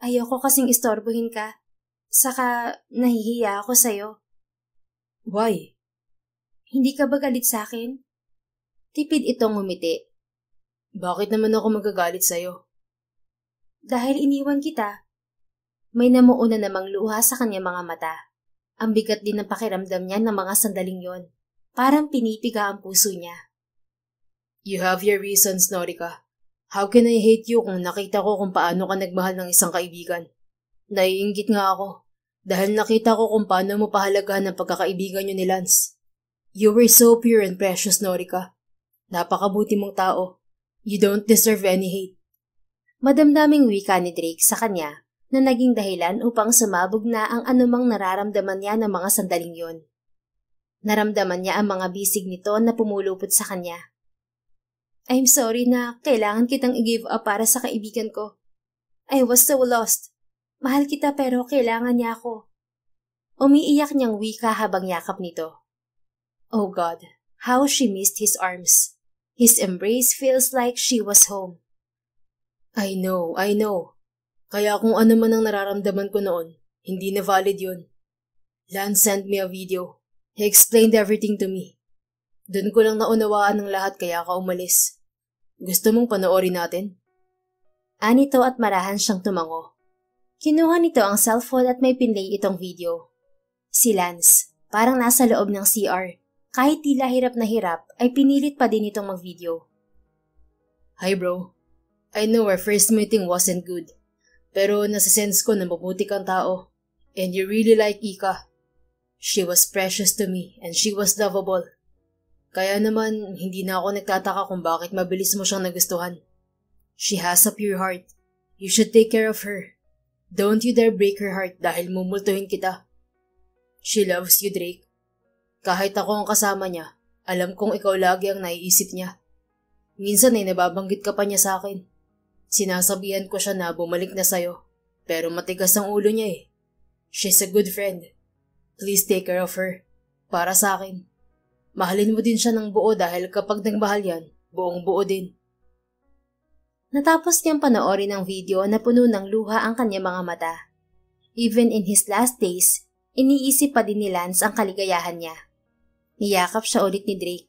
Ayoko kasing istorbohin ka. Saka nahihiya ako sa'yo. Why? Hindi ka ba galit sa'kin? Tipid itong ngumiti. Bakit naman ako magagalit sa'yo? Dahil iniwan kita. May namuuna namang luha sa kanyang mga mata. Ang bigat din ng pakiramdam niya ng mga sandaling yon. Parang pinipiga ang puso niya. You have your reasons, Norika. How can I hate you kung nakita ko kung paano ka nagmahal ng isang kaibigan? Naiinggit nga ako dahil nakita ko kung paano mo pahalagahan ang pagkakaibigan niyo ni Lance. You were so pure and precious, Norika. Napakabuti mong tao. You don't deserve any hate. Madamdaming wika ni Drake sa kanya na naging dahilan upang sumabog na ang anumang nararamdaman niya ng mga sandaling yon. Naramdaman niya ang mga bisig nito na pumulupot sa kanya. I'm sorry na kailangan kitang i-give up para sa kaibigan ko. I was so lost. Mahal kita pero kailangan niya ako. Umiiyak niyang wika habang yakap nito. Oh God, how she missed his arms. His embrace feels like she was home. I know. Kaya kung ano man ang nararamdaman ko noon, hindi na valid yun. Lance sent me a video. He explained everything to me. Doon ko lang naunawaan ng lahat kaya ka umalis. Gusto mong panoorin natin? Anito at marahan siyang tumango. Kinuha nito ang cellphone at may pinlay itong video. Si Lance, parang nasa loob ng CR. Kahit tila hirap na hirap, ay pinilit pa din itong mag-video. Hi bro. I know our first meeting wasn't good. Pero nasa-sense ko na mabuti kang tao. And you really like Ika. She was precious to me and she was lovable. Kaya naman, hindi na ako nagtataka kung bakit mabilis mo siyang nagustuhan. She has a pure heart. You should take care of her. Don't you dare break her heart dahil mumultuhin kita. She loves you, Drake. Kahit ako ang kasama niya, alam kong ikaw lagi ang naiisip niya. Minsan ay nababanggit ka pa niya sa akin. Sinasabihan ko siya na bumalik na sa'yo, pero matigas ang ulo niya eh. She's a good friend. Please take care of her. Para sa akin. Mahalin mo din siya ng buo dahil kapag nagmahal yan, buong buo din. Natapos niyang panoorin ang video na puno ng luha ang kanyang mga mata. Even in his last days, Iniisip pa din ni Lance ang kaligayahan niya. Niyakap siya ulit ni Drake.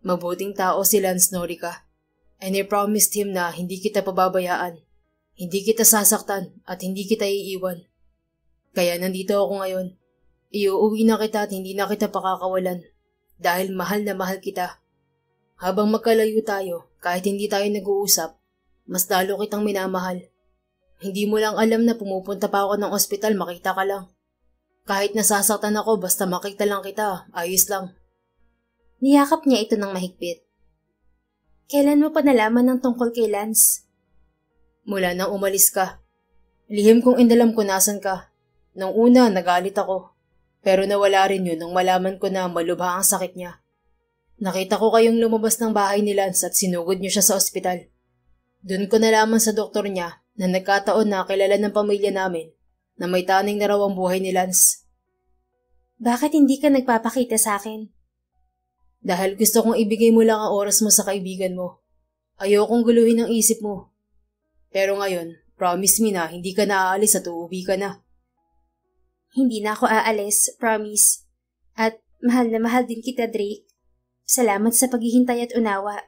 Mabuting tao si Lance, Norika. And I promised him na hindi kita pababayaan. Hindi kita sasaktan at hindi kita iiwan. Kaya nandito ako ngayon. Iuuwi na kita at hindi na kita pakakawalan. Dahil mahal na mahal kita. Habang magkalayo tayo, kahit hindi tayo nag-uusap, mas lalo kitang minamahal. Hindi mo lang alam na pumupunta pa ako ng ospital, makita ka lang. Kahit nasasaktan ako, basta makita lang kita, ayos lang. Niyakap niya ito ng mahigpit. Kailan mo pa nalaman ng tungkol kay Lance? Mula nang umalis ka. Lihim kong inalam kung nasan ka. Nung una, nagalit ako. Pero nawala rin yun nung malaman ko na malubha ang sakit niya. Nakita ko kayong lumabas ng bahay ni Lance at sinugod niyo siya sa ospital. Doon ko nalaman sa doktor niya na nagkataon na kilala ng pamilya namin na may taning na raw ang buhay ni Lance. Bakit hindi ka nagpapakita sa akin? Dahil gusto kong ibigay mo lang ang oras mo sa kaibigan mo. Ayokong guluhin ang isip mo. Pero ngayon, promise me na hindi ka na aalis at uuwi ka na. Hindi na ako aalis, promise. At mahal na mahal din kita, Drake. Salamat sa paghihintay at unawa.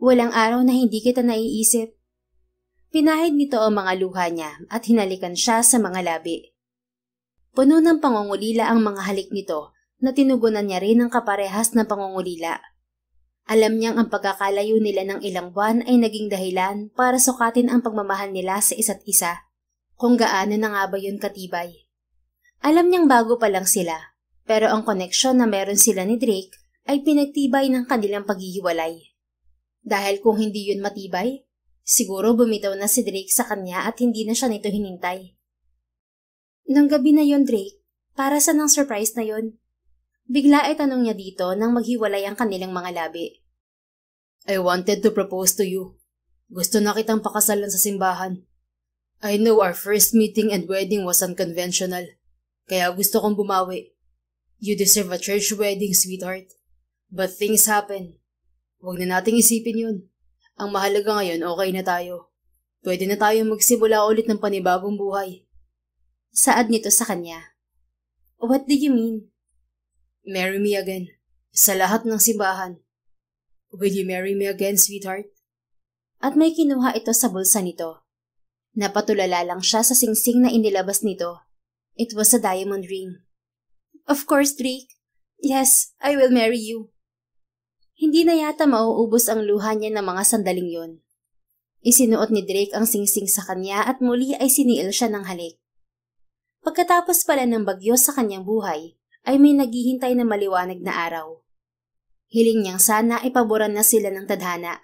Walang araw na hindi kita naiisip. Pinahid nito ang mga luha niya at hinalikan siya sa mga labi. Puno ng pangungulila ang mga halik nito na tinugunan niya rin ang kaparehas na pangungulila. Alam niyang ang pagkakalayo nila ng ilang buwan ay naging dahilan para sukatin ang pagmamahal nila sa isa't isa. Kung gaano na nga ba yun katibay. Alam niyang bago pa lang sila, pero ang koneksyon na meron sila ni Drake ay pinagtibay ng kanilang paghihiwalay. Dahil kung hindi yun matibay, siguro bumitaw na si Drake sa kanya at hindi na siya nito hinintay. Nang gabi na yon, Drake, para saan ang surprise na yon? Bigla ay tanong niya dito nang maghiwalay ang kanilang mga labi. I wanted to propose to you. Gusto na kitang pakasalan sa simbahan. I know our first meeting and wedding was unconventional, kaya gusto kong bumawi. You deserve a church wedding, sweetheart. But things happen. Huwag na nating isipin yun. Ang mahalaga ngayon, okay na tayo. Pwede na tayo magsimula ulit ng panibagong buhay. Saad nito sa kanya. What do you mean? Marry me again. Sa lahat ng simbahan. Will you marry me again, sweetheart? At may kinuha ito sa bulsa nito. Napatulala lang siya sa singsing na inilabas nito. It was a diamond ring. Of course, Drake. Yes, I will marry you. Hindi na yata mauubos ang luha niya ng mga sandaling yon. Isinuot ni Drake ang singsing sa kanya at muli ay siniil siya ng halik. Pagkatapos pala ng bagyo sa kanyang buhay, ay may naghihintay na maliwanag na araw. Hiling niyang sana ipaboran na sila ng tadhana.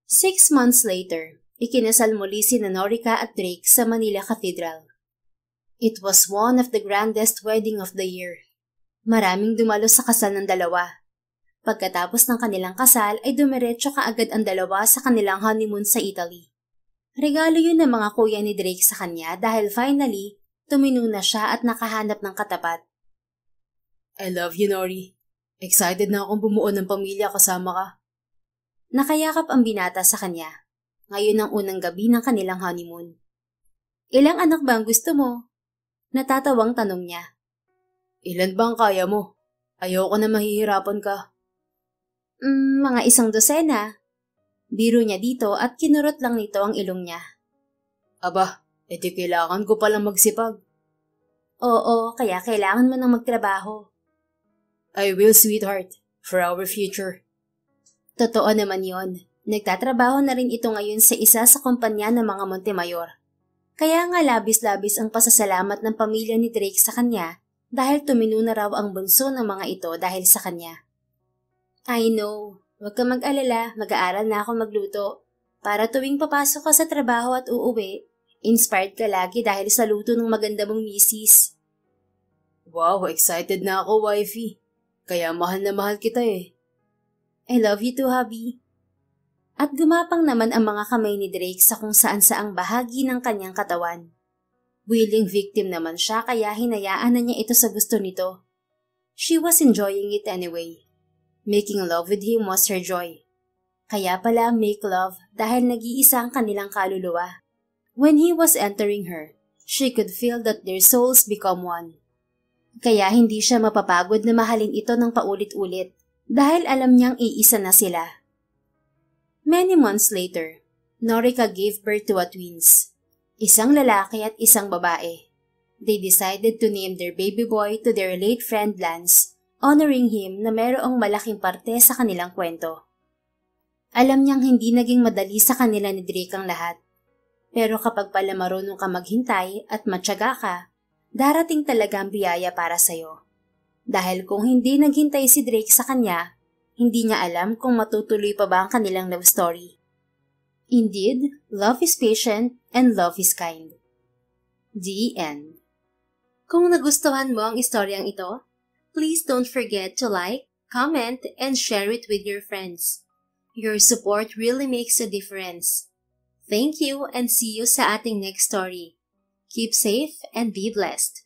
6 months later, ikinasal muli sina Norika at Drake sa Manila Cathedral. It was one of the grandest wedding of the year. Maraming dumalo sa kasal ng dalawa. Pagkatapos ng kanilang kasal ay dumiretso kaagad ang dalawa sa kanilang honeymoon sa Italy. Regalo yun ng mga kuya ni Drake sa kanya dahil finally, tumino na siya at nakahanap ng katapat. I love you, Nori. Excited na akong bumuo ng pamilya kasama ka. Nakayakap ang binata sa kanya. Ngayon ang unang gabi ng kanilang honeymoon. Ilang anak ba ang gusto mo? Natatawang tanong niya. Ilan bang kaya mo? Ayoko na mahihirapan ka. Mga 1 dosena. Biro niya dito at kinurot lang nito ang ilong niya. Aba, edi kailangan ko palang magsipag. Oo, kaya kailangan mo nang magtrabaho. I will, sweetheart, for our future. Totoo naman yon. Nagtatrabaho na rin ito ngayon sa isa sa kumpanya ng mga Montemayor. Kaya nga labis-labis ang pasasalamat ng pamilya ni Drake sa kanya dahil tumino na raw ang bunso ng mga ito dahil sa kanya. I know. Huwag ka mag-alala, mag-aaral na ako magluto. Para tuwing papasok ka sa trabaho at uuwi, inspired ka lagi dahil sa luto ng maganda mong misis. Wow, excited na ako, wifey. Kaya mahal na mahal kita eh. I love you too, hubby. At gumapang naman ang mga kamay ni Drake sa kung saan-saang bahagi ng kanyang katawan. Willing victim naman siya kaya hinayaan na niya ito sa gusto nito. She was enjoying it anyway. Making love with him was her joy. Kaya pala make love dahil nag-iisa ang kanilang kaluluwa. When he was entering her, She could feel that their souls become one. Kaya hindi siya mapapagod na mahalin ito ng paulit-ulit dahil alam niyang iisa na sila. Many months later, Norika gave birth to a twins. Isang lalaki at isang babae. They decided to name their baby boy to their late friend Lance, honoring him na mayroong malaking parte sa kanilang kwento. Alam niyang hindi naging madali sa kanila ni Drake ang lahat. Pero kapag pala marunong ka maghintay at matyaga ka, darating talaga ang biyaya para sa'yo. Dahil kung hindi naghintay si Drake sa kanya, hindi niya alam kung matutuloy pa ba ang kanilang love story. Indeed, love is patient and love is kind. The end. Kung nagustuhan mo ang istoryang ito, please don't forget to like, comment, and share it with your friends. Your support really makes a difference. Thank you and see you sa ating next story. Keep safe and be blessed.